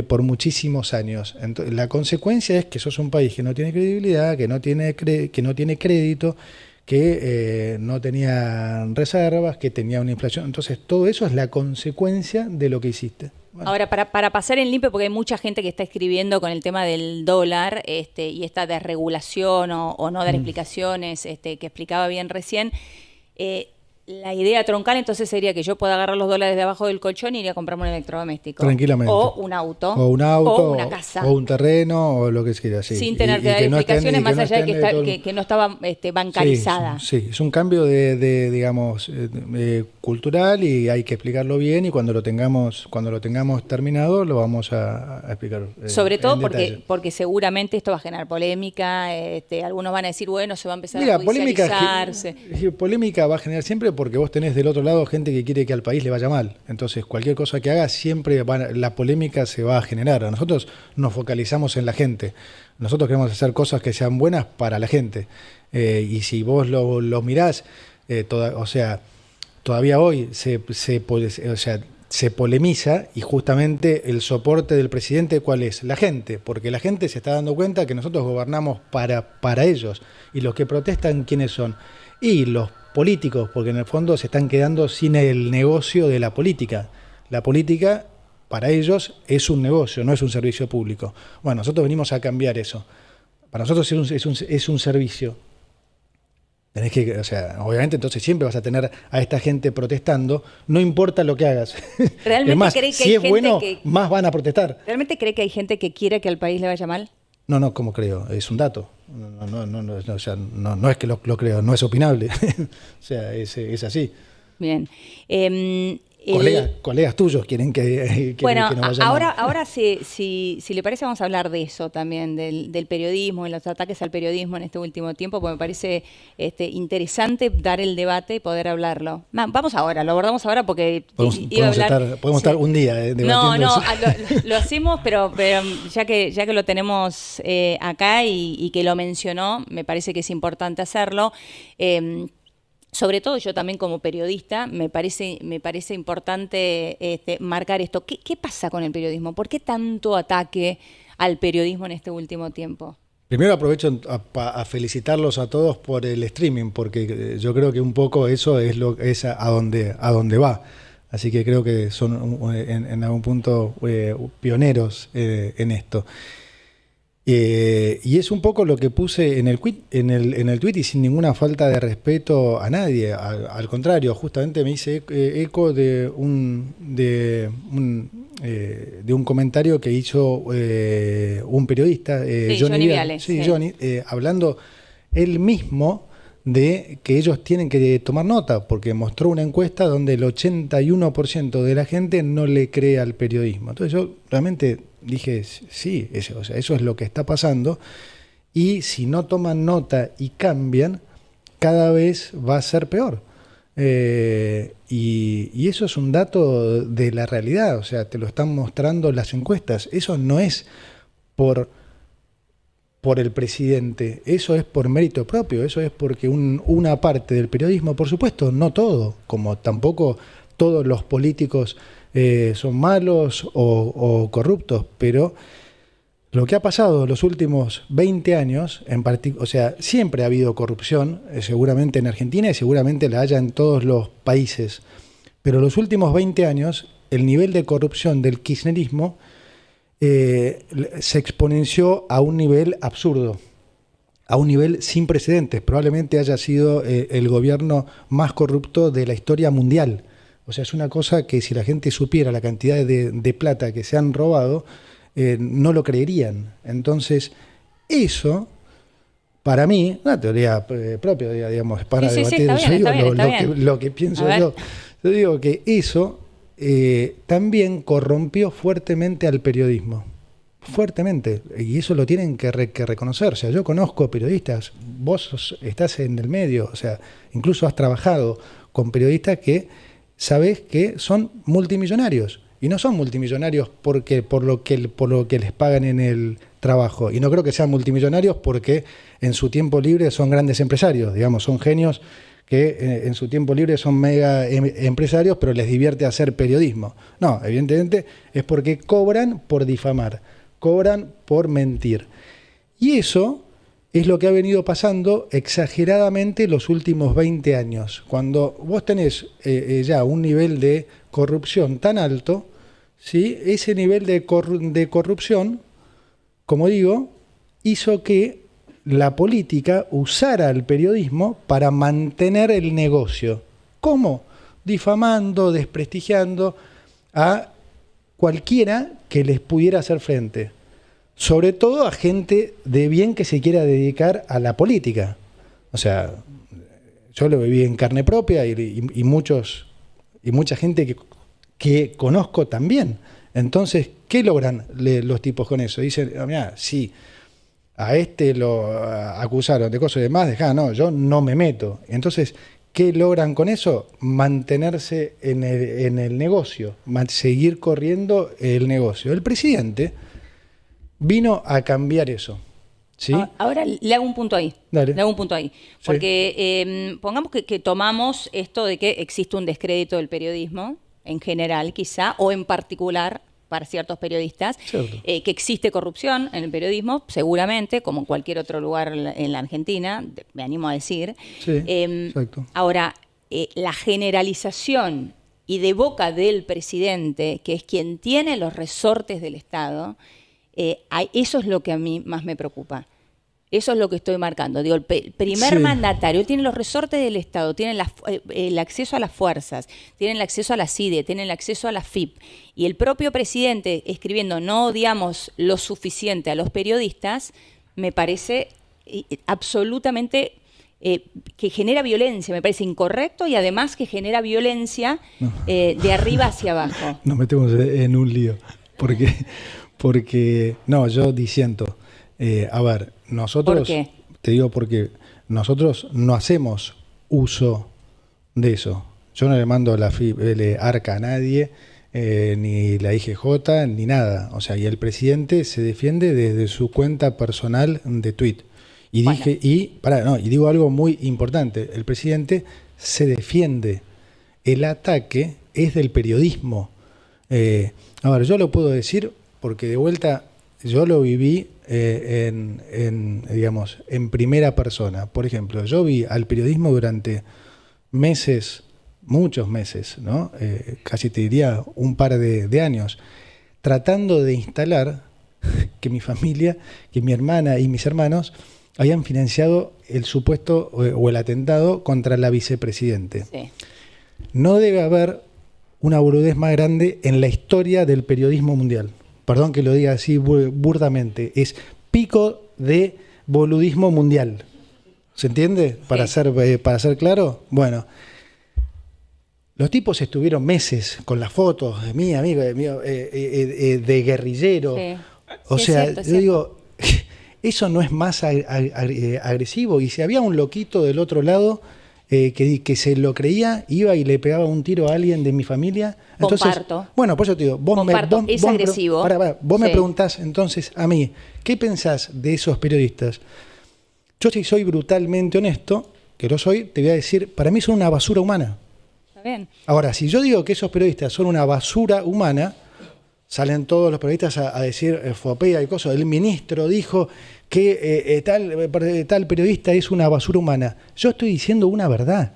por muchísimos años. Entonces, la consecuencia es que sos un país que no tiene credibilidad, que no tiene crédito, que no tenían reservas, que tenía una inflación. Entonces, todo eso es la consecuencia de lo que hiciste. Bueno. Ahora, para pasar en limpio, porque hay mucha gente que está escribiendo con el tema del dólar y esta desregulación o no dar explicaciones que explicaba bien recién, la idea troncal entonces sería que yo pueda agarrar los dólares de abajo del colchón y ir a comprarme un electrodoméstico. Tranquilamente. O un auto. O una casa. O un terreno, o lo que quiera. Sí. Sin tener que dar explicaciones más allá de que no estaba bancarizada. Sí, es un cambio digamos, cultural, y hay que explicarlo bien, y cuando lo tengamos terminado lo vamos a explicar. Sobre todo porque seguramente esto va a generar polémica. Algunos van a decir, bueno, se va a empezar a judicializarse. Polémica va a generar siempre, porque vos tenés del otro lado gente que quiere que al país le vaya mal. Entonces, cualquier cosa que haga, siempre la polémica se va a generar. Nosotros nos focalizamos en la gente. Nosotros queremos hacer cosas que sean buenas para la gente. Y si vos lo mirás, todavía hoy se polemiza, y justamente el soporte del presidente, ¿cuál es? La gente, porque la gente se está dando cuenta que nosotros gobernamos para ellos. Y los que protestan, ¿quiénes son? Y los políticos, porque en el fondo se están quedando sin el negocio de la política. La política, para ellos, es un negocio, no es un servicio público. Bueno, nosotros venimos a cambiar eso. Para nosotros es un servicio. Tenés que, obviamente entonces siempre vas a tener a esta gente protestando, no importa lo que hagas. ¿Realmente es más, cree que si hay es gente bueno, más van a protestar. ¿Realmente cree que hay gente que quiere que al país le vaya mal? No, ¿cómo creo? Es un dato. No es que lo creo, no es opinable. Es así. Bien. Colegas tuyos quieren que bueno, que no vaya mal. Ahora si le parece, vamos a hablar de eso también, del periodismo y los ataques al periodismo en este último tiempo, porque me parece interesante dar el debate y poder hablarlo. Vamos ahora, lo abordamos ahora porque podemos estar un día debatiendo No, eso. lo hacemos, pero ya que lo tenemos acá y que lo mencionó, me parece que es importante hacerlo. Sobre todo yo también como periodista me parece importante marcar esto. ¿Qué pasa con el periodismo? ¿Por qué tanto ataque al periodismo en este último tiempo? Primero aprovecho a felicitarlos a todos por el streaming, porque yo creo que un poco eso es a donde va. Así que creo que son en algún punto pioneros en esto. Y es un poco lo que puse en el tweet, y sin ninguna falta de respeto a nadie. Al contrario, justamente me hice eco de un comentario que hizo un periodista, Johnny Viale. Sí, Johnny, hablando él mismo de que ellos tienen que tomar nota, porque mostró una encuesta donde el 81% de la gente no le cree al periodismo. Entonces yo realmente dije, sí, eso es lo que está pasando, y si no toman nota y cambian, cada vez va a ser peor. Y eso es un dato de la realidad, te lo están mostrando las encuestas. Eso no es por el presidente, eso es por mérito propio, eso es porque una parte del periodismo, por supuesto, no todo, como tampoco todos los políticos son malos o corruptos, pero lo que ha pasado en los últimos 20 años, siempre ha habido corrupción, seguramente en Argentina, y seguramente la haya en todos los países, pero los últimos 20 años el nivel de corrupción del kirchnerismo se exponenció a un nivel absurdo, a un nivel sin precedentes. Probablemente haya sido el gobierno más corrupto de la historia mundial. Es una cosa que si la gente supiera la cantidad de plata que se han robado, no lo creerían. Entonces, eso, para mí, una teoría propia, digamos, para debatir, lo que pienso yo. Yo digo que eso también corrompió fuertemente al periodismo. Fuertemente. Y eso lo tienen que reconocer. Yo conozco periodistas, vos estás en el medio, incluso has trabajado con periodistas que sabés que son multimillonarios, y no son multimillonarios por lo que les pagan en el trabajo, y no creo que sean multimillonarios porque en su tiempo libre son grandes empresarios, digamos, son genios que en su tiempo libre son mega empresarios, pero les divierte hacer periodismo. No, evidentemente es porque cobran por difamar, cobran por mentir, y eso es lo que ha venido pasando exageradamente los últimos 20 años. Cuando vos tenés ya un nivel de corrupción tan alto, ¿sí? Ese nivel de corrupción, como digo, hizo que la política usara el periodismo para mantener el negocio. ¿Cómo? Difamando, desprestigiando a cualquiera que les pudiera hacer frente. Sobre todo a gente de bien que se quiera dedicar a la política. O sea, yo lo viví en carne propia y mucha gente que conozco también. Entonces, ¿qué logran los tipos con eso? Dicen, mira, sí, a este lo acusaron de cosas y demás, no, yo no me meto. Entonces, ¿qué logran con eso? Mantenerse en el negocio, seguir corriendo el negocio. El presidente vino a cambiar eso. ¿Sí? Ahora le hago un punto ahí. Dale. Le hago un punto ahí. Porque pongamos que tomamos esto de que existe un descrédito del periodismo, en general quizá, o en particular para ciertos periodistas, que existe corrupción en el periodismo, seguramente, como en cualquier otro lugar en la Argentina, me animo a decir. Sí, exacto. Ahora, la generalización y de boca del presidente, que es quien tiene los resortes del Estado, eso es lo que a mí más me preocupa. Eso es lo que estoy marcando. Digo, el primer mandatario tiene los resortes del Estado, tiene el acceso a las fuerzas, tiene el acceso a la CIDE, tiene el acceso a la FIP. Y el propio presidente escribiendo no odiamos lo suficiente a los periodistas, me parece absolutamente que genera violencia, me parece incorrecto y además que genera violencia de arriba hacia abajo. Nos metemos en un lío. Porque no, yo disiento. A ver, nosotros, ¿por qué? Te digo porque nosotros no hacemos uso de eso. Yo no le mando la ARCA a nadie, ni la IGJ, ni nada. O sea, y el presidente se defiende desde su cuenta personal de tweet. Y digo algo muy importante. El presidente se defiende. El ataque es del periodismo. A ver, yo lo puedo decir porque de vuelta yo lo viví en primera persona. Por ejemplo, yo vi al periodismo durante meses, muchos meses, ¿no? Casi te diría un par de años, tratando de instalar que mi familia, que mi hermana y mis hermanos habían financiado el supuesto o el atentado contra la vicepresidente. Sí. No debe haber una boludez más grande en la historia del periodismo mundial. Perdón que lo diga así burdamente, es pico de boludismo mundial. ¿Se entiende? Para ser claro, bueno, los tipos estuvieron meses con las fotos de mi amigo, de guerrillero. Sí. O sea, yo digo, eso no es más agresivo. Y si había un loquito del otro lado que se lo creía, iba y le pegaba un tiro a alguien de mi familia. Entonces, comparto. Bueno, por eso te digo, es agresivo. Vos me preguntás entonces a mí, ¿qué pensás de esos periodistas? Yo si soy brutalmente honesto, que lo soy, te voy a decir, para mí son una basura humana. Está bien. Ahora, si yo digo que esos periodistas son una basura humana, salen todos los periodistas a decir fopea y cosas. El ministro dijo que tal periodista es una basura humana. Yo estoy diciendo una verdad.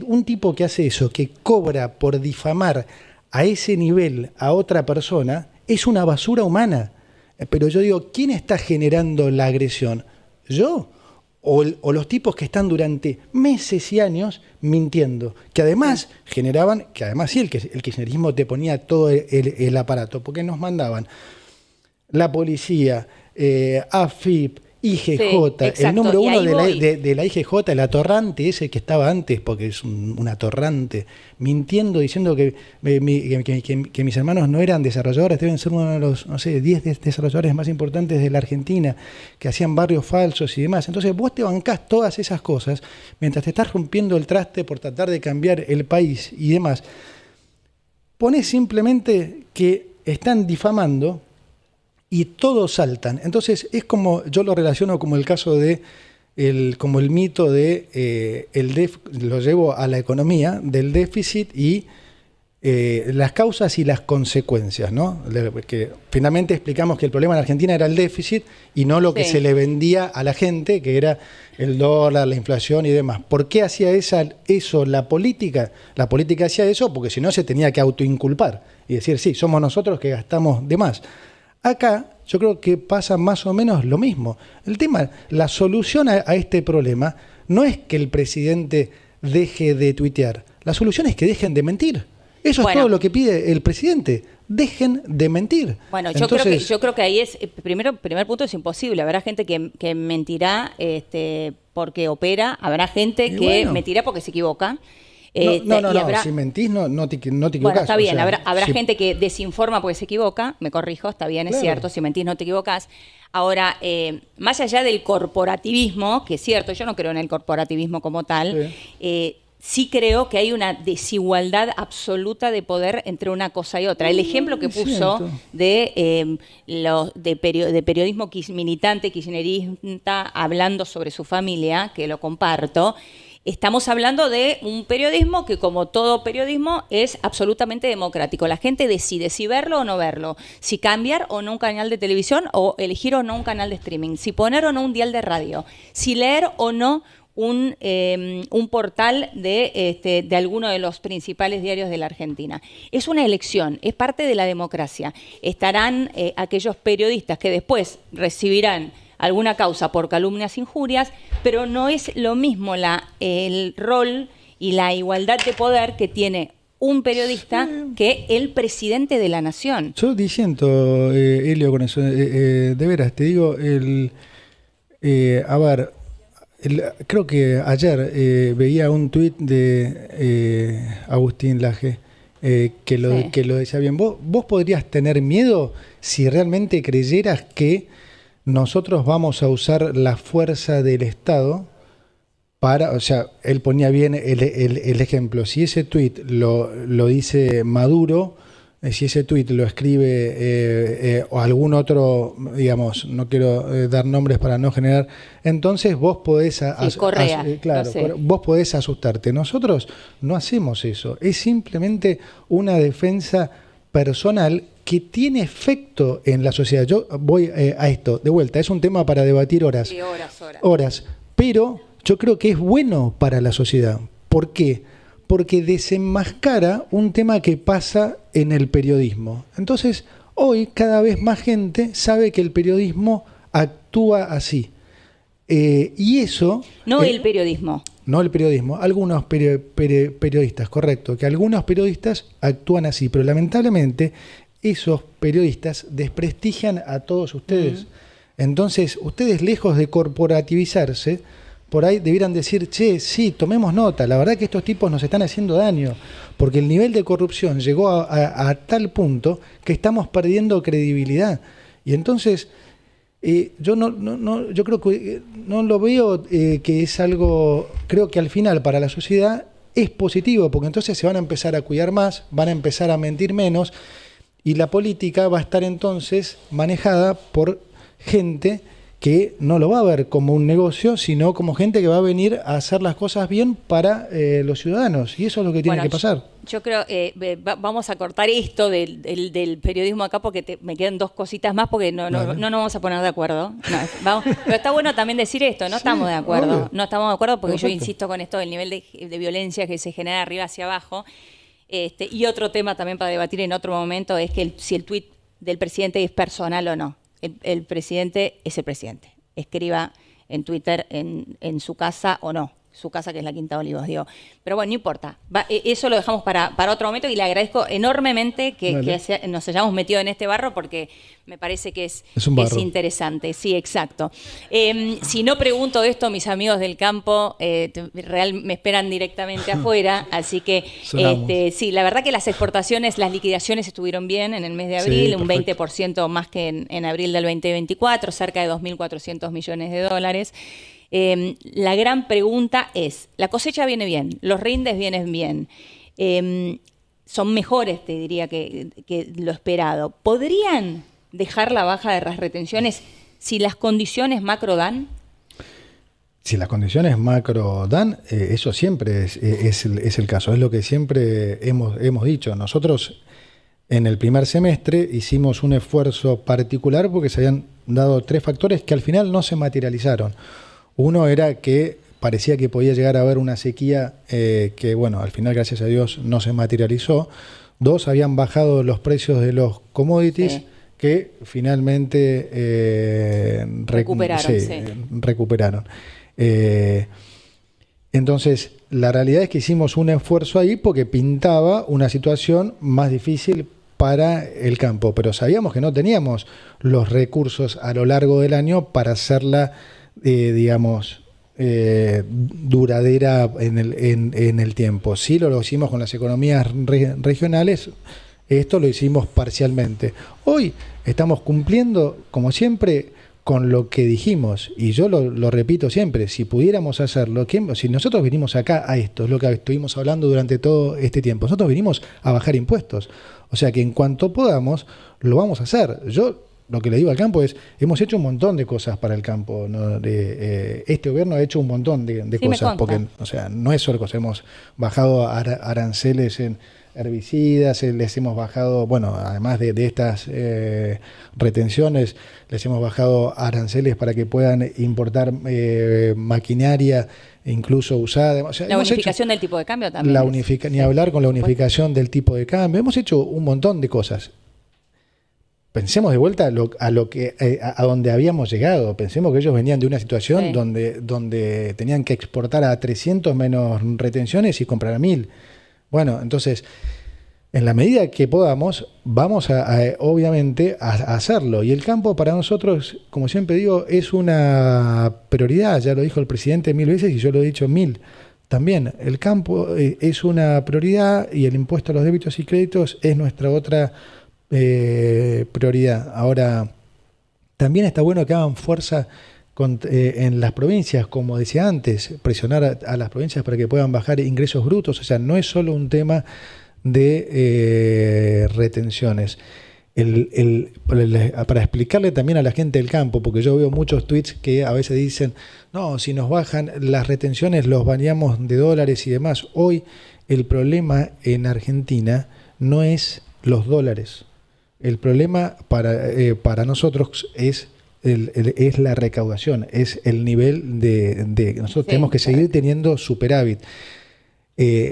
Un tipo que hace eso, que cobra por difamar a ese nivel a otra persona, es una basura humana. Pero yo digo, ¿quién está generando la agresión? ¿Yo? O los tipos que están durante meses y años mintiendo, que además generaban, que además sí, el kirchnerismo te ponía todo el aparato, porque nos mandaban la policía, AFIP, IGJ, sí, el número uno de la IGJ, el atorrante ese que estaba antes, porque es un atorrante, mintiendo, diciendo que mis hermanos no eran desarrolladores, deben ser uno de los, 10 desarrolladores más importantes de la Argentina, que hacían barrios falsos y demás. Entonces vos te bancás todas esas cosas, mientras te estás rompiendo el traste por tratar de cambiar el país y demás. Ponés simplemente que están difamando y todos saltan. Entonces es como, yo lo relaciono como el caso de, como el mito de, lo llevo a la economía, del déficit y las causas y las consecuencias, ¿no? Que finalmente explicamos que el problema en Argentina era el déficit y no lo que se le vendía a la gente, que era el dólar, la inflación y demás. ¿Por qué hacía eso la política? La política hacía eso porque si no se tenía que autoinculpar y decir, sí, somos nosotros que gastamos de más. Acá yo creo que pasa más o menos lo mismo. El tema, la solución a este problema no es que el presidente deje de tuitear, la solución es que dejen de mentir. Eso es todo lo que pide el presidente. Dejen de mentir. Bueno, yo creo que ahí es, primer punto es imposible. Habrá gente que mentirá porque opera, habrá gente que mentirá porque se equivoca. No, si mentís no te equivocás. Bueno, está bien, habrá gente que desinforma porque se equivoca, me corrijo, está bien, es cierto, si mentís no te equivocás. Ahora, más allá del corporativismo, que es cierto, yo no creo en el corporativismo como tal, sí creo que hay una desigualdad absoluta de poder entre una cosa y otra. El ejemplo que puso de periodismo militante, kirchnerista, hablando sobre su familia, que lo comparto, estamos hablando de un periodismo que, como todo periodismo, es absolutamente democrático. La gente decide si verlo o no verlo, si cambiar o no un canal de televisión o elegir o no un canal de streaming, si poner o no un dial de radio, si leer o no un portal de alguno de los principales diarios de la Argentina. Es una elección, es parte de la democracia. Estarán aquellos periodistas que después recibirán alguna causa por calumnias, injurias, pero no es lo mismo el rol y la igualdad de poder que tiene un periodista que el presidente de la nación. Yo disiento, Elio, con eso. De veras, te digo, creo que ayer veía un tuit de Agustín Laje que lo decía bien. ¿Vos podrías tener miedo si realmente creyeras que nosotros vamos a usar la fuerza del Estado para, o sea, él ponía bien el ejemplo, si ese tuit lo dice Maduro, si ese tuit lo escribe o algún otro, digamos, no quiero dar nombres para no generar, entonces vos podés vos podés asustarte. Nosotros no hacemos eso, es simplemente una defensa personal que tiene efecto en la sociedad. Yo voy a esto, de vuelta, es un tema para debatir horas. Sí, horas. Pero yo creo que es bueno para la sociedad. ¿Por qué? Porque desenmascara un tema que pasa en el periodismo. Entonces, hoy cada vez más gente sabe que el periodismo actúa así. Y eso... el periodismo. No el periodismo, algunos periodistas, correcto, que algunos periodistas actúan así, pero lamentablemente esos periodistas desprestigian a todos ustedes. Entonces, ustedes, lejos de corporativizarse, por ahí debieran decir, sí, tomemos nota, la verdad que estos tipos nos están haciendo daño, porque el nivel de corrupción llegó a tal punto que estamos perdiendo credibilidad. Y entonces, yo creo que no lo veo que es algo, creo que al final para la sociedad es positivo, porque entonces se van a empezar a cuidar más, van a empezar a mentir menos, y la política va a estar entonces manejada por gente que no lo va a ver como un negocio, sino como gente que va a venir a hacer las cosas bien para los ciudadanos. Y eso es lo que tiene que pasar. Yo creo vamos a cortar esto del periodismo acá porque me quedan dos cositas más porque no nos vamos a poner de acuerdo. Pero está bueno también decir esto, no estamos de acuerdo. Obvio. No estamos de acuerdo porque yo insisto con esto del nivel de violencia que se genera de arriba hacia abajo. Y otro tema también para debatir en otro momento es que si el tuit del presidente es personal o no. El presidente es el presidente. Escriba en Twitter en su casa o no. Su casa, que es la Quinta de Olivos, digo. Pero bueno, no importa. Eso lo dejamos para otro momento y le agradezco enormemente que nos hayamos metido en este barro porque me parece que es interesante. Sí, exacto. Si no pregunto esto, mis amigos del campo me esperan directamente afuera. Así que sí, la verdad que las exportaciones, las liquidaciones estuvieron bien en el mes de abril, un 20% más que en abril del 2024, cerca de 2.400 millones de dólares. La gran pregunta es, la cosecha viene bien, los rindes vienen bien, son mejores, te diría, que lo esperado. ¿Podrían dejar la baja de las retenciones si las condiciones macro dan? Si las condiciones macro dan, eso siempre es el caso, es lo que siempre hemos dicho. Nosotros en el primer semestre hicimos un esfuerzo particular porque se habían dado 3 factores que al final no se materializaron. Uno era que parecía que podía llegar a haber una sequía que, bueno, al final, gracias a Dios, no se materializó. 2, habían bajado los precios de los commodities, sí, que finalmente recuperaron. Entonces, la realidad es que hicimos un esfuerzo ahí porque pintaba una situación más difícil para el campo, pero sabíamos que no teníamos los recursos a lo largo del año para hacerla, duradera en el tiempo. Sí lo hicimos con las economías regionales, esto lo hicimos parcialmente. Hoy estamos cumpliendo, como siempre, con lo que dijimos, y yo lo repito siempre, si pudiéramos hacerlo, si nosotros vinimos acá a esto, es lo que estuvimos hablando durante todo este tiempo, nosotros vinimos a bajar impuestos, o sea que en cuanto podamos, lo vamos a hacer. Yo lo que le digo al campo es, hemos hecho un montón de cosas para el campo, ¿no? Este gobierno ha hecho un montón de cosas, porque o sea, no es solo cosas, hemos bajado aranceles en herbicidas, les hemos bajado, bueno, además de estas retenciones, les hemos bajado aranceles para que puedan importar maquinaria, incluso usada. O sea, la unificación del tipo de cambio también. Ni hablar con la unificación del tipo de cambio. Hemos hecho un montón de cosas. Pensemos de vuelta a donde habíamos llegado. Pensemos que ellos venían de una situación, sí, donde tenían que exportar a 300 menos retenciones y comprar a 1000. Bueno, entonces, en la medida que podamos, vamos obviamente a hacerlo. Y el campo para nosotros, como siempre digo, es una prioridad. Ya lo dijo el presidente 1000 veces y yo lo he dicho 1000 también. El campo es una prioridad y el impuesto a los débitos y créditos es nuestra otra prioridad. Ahora, también está bueno que hagan fuerza en las provincias, como decía antes, presionar a las provincias para que puedan bajar ingresos brutos. O sea, no es solo un tema de retenciones. Para explicarle también a la gente del campo, porque yo veo muchos tweets que a veces dicen, no, si nos bajan las retenciones los bañamos de dólares y demás. Hoy el problema en Argentina no es los dólares. El problema para nosotros es la recaudación, es el nivel de nosotros, sí, tenemos que seguir teniendo superávit.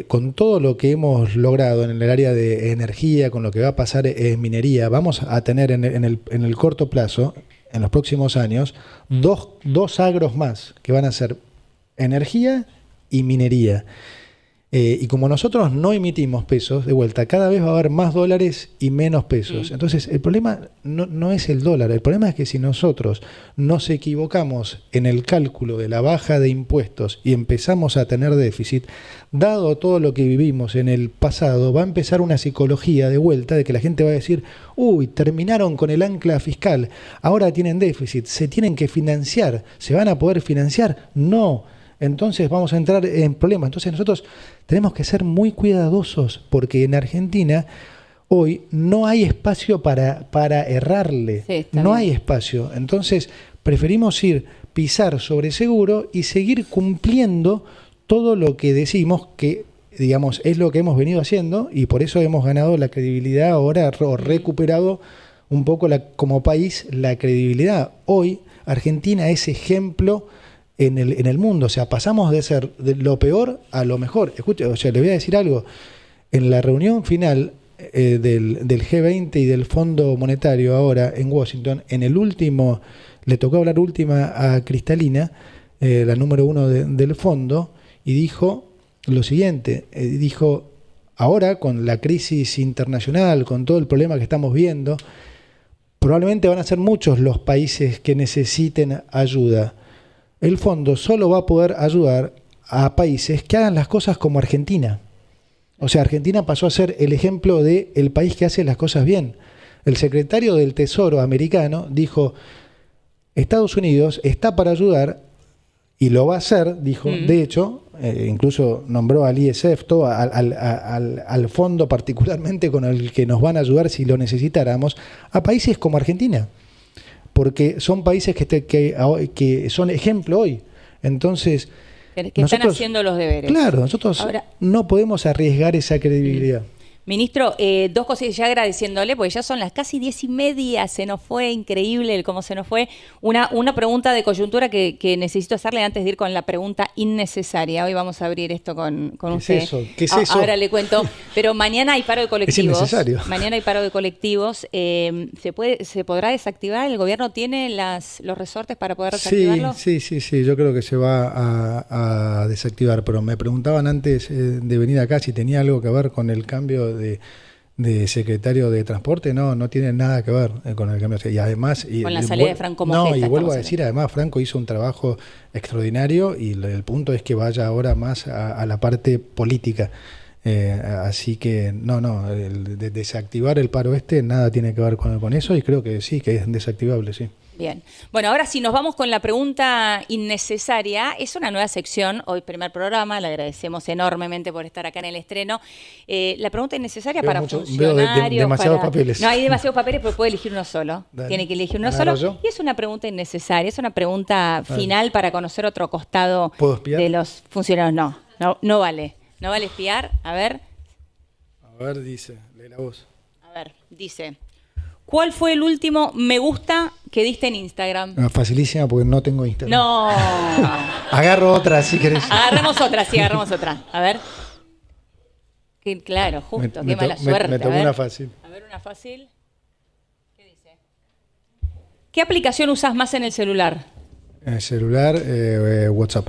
Con todo lo que hemos logrado en el área de energía, con lo que va a pasar en minería, vamos a tener en el corto plazo, en los próximos años, dos agros más, que van a ser energía y minería. Y como nosotros no emitimos pesos, de vuelta, cada vez va a haber más dólares y menos pesos. Entonces, el problema no es el dólar, el problema es que si nosotros nos equivocamos en el cálculo de la baja de impuestos y empezamos a tener déficit, dado todo lo que vivimos en el pasado, va a empezar una psicología de vuelta de que la gente va a decir, uy, terminaron con el ancla fiscal, ahora tienen déficit, se tienen que financiar, ¿se van a poder financiar? No. Entonces vamos a entrar en problemas. Entonces nosotros tenemos que ser muy cuidadosos porque en Argentina hoy no hay espacio para errarle. Sí, no hay espacio. Entonces preferimos pisar sobre seguro y seguir cumpliendo todo lo que decimos que, digamos, es lo que hemos venido haciendo y por eso hemos ganado la credibilidad ahora o recuperado un poco como país la credibilidad. Hoy Argentina es ejemplo en el mundo, o sea, pasamos de ser de lo peor a lo mejor. Escuche, o sea, le voy a decir algo. En la reunión final del G20 y del Fondo Monetario ahora en Washington, en el último, le tocó hablar última a Cristalina, la número 1 del fondo, y dijo lo siguiente, dijo, ahora con la crisis internacional, con todo el problema que estamos viendo, probablemente van a ser muchos los países que necesiten ayuda. El fondo solo va a poder ayudar a países que hagan las cosas como Argentina. O sea, Argentina pasó a ser el ejemplo del país que hace las cosas bien. El secretario del Tesoro americano dijo, Estados Unidos está para ayudar y lo va a hacer, dijo, de hecho, incluso nombró al ISF, al fondo particularmente con el que nos van a ayudar si lo necesitáramos, a países como Argentina. Porque son países que son ejemplo hoy. Entonces, que están haciendo los deberes. Claro, nosotros ahora no podemos arriesgar esa credibilidad. Ministro, dos cosas ya agradeciéndole, porque ya son las casi 10:30, se nos fue, increíble cómo se nos fue. Una pregunta de coyuntura que necesito hacerle antes de ir con la pregunta innecesaria. Hoy vamos a abrir esto con usted. ¿Qué es eso? Ahora le cuento, pero mañana hay paro de colectivos. Es innecesario. Mañana hay paro de colectivos. ¿Se podrá desactivar? ¿El gobierno tiene los resortes para poder desactivarlo? Sí, yo creo que se va a desactivar, pero me preguntaban antes de venir acá si tenía algo que ver con el cambio de secretario de transporte. No tiene nada que ver con el cambio. Y además, con la salida de Franco Mojeta. No, y vuelvo a decir, además Franco hizo un trabajo extraordinario y el punto es que vaya ahora más a la parte política. Así que de desactivar el paro nada tiene que ver con eso, y creo que sí, que es desactivable, sí. Bien. Bueno, ahora si nos vamos con la pregunta innecesaria, es una nueva sección, hoy primer programa, le agradecemos enormemente por estar acá en el estreno. La pregunta innecesaria para funcionarios. Demasiados papeles. No, hay demasiados papeles, pero puede elegir uno solo. Dale. Tiene que elegir uno solo. ¿Yo? Y es una pregunta innecesaria, es una pregunta final para conocer otro costado de los funcionarios. No vale. No vale espiar. A ver, dice, lee la voz. A ver, dice... ¿Cuál fue el último me gusta que diste en Instagram? Facilísima, porque no tengo Instagram. No. Agarro otra, si querés. Agarramos otra. A ver. Claro, justo, qué mala suerte. Me tocó una fácil. A ver, una fácil. ¿Qué dice? ¿Qué aplicación usas más en el celular? En el celular, WhatsApp.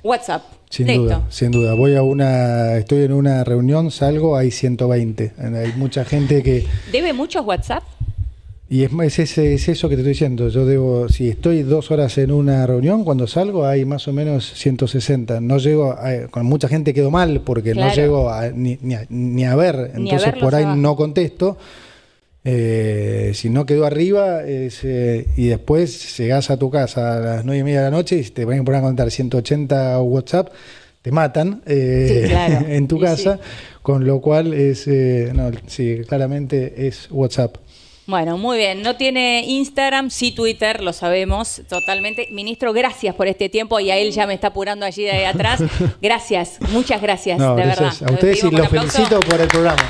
WhatsApp. Sin duda. Estoy en una reunión, salgo, hay 120. Hay mucha gente que... ¿Debe muchos WhatsApp? Y es eso que te estoy diciendo. Si estoy 2 horas en una reunión, cuando salgo hay más o menos 160. No llego, con mucha gente quedo mal porque no llego ni a ver. Entonces por ahí no contesto. Si no quedó arriba y después llegás a tu casa a las 9:30 de la noche y te van a poner a contar 180 WhatsApp, te matan en tu casa, con lo cual claramente es WhatsApp. Bueno, muy bien. No tiene Instagram, sí Twitter, lo sabemos totalmente. Ministro, gracias por este tiempo, y a él ya me está apurando allí de atrás. Gracias, muchas gracias, de verdad. A ustedes y los felicito por el programa.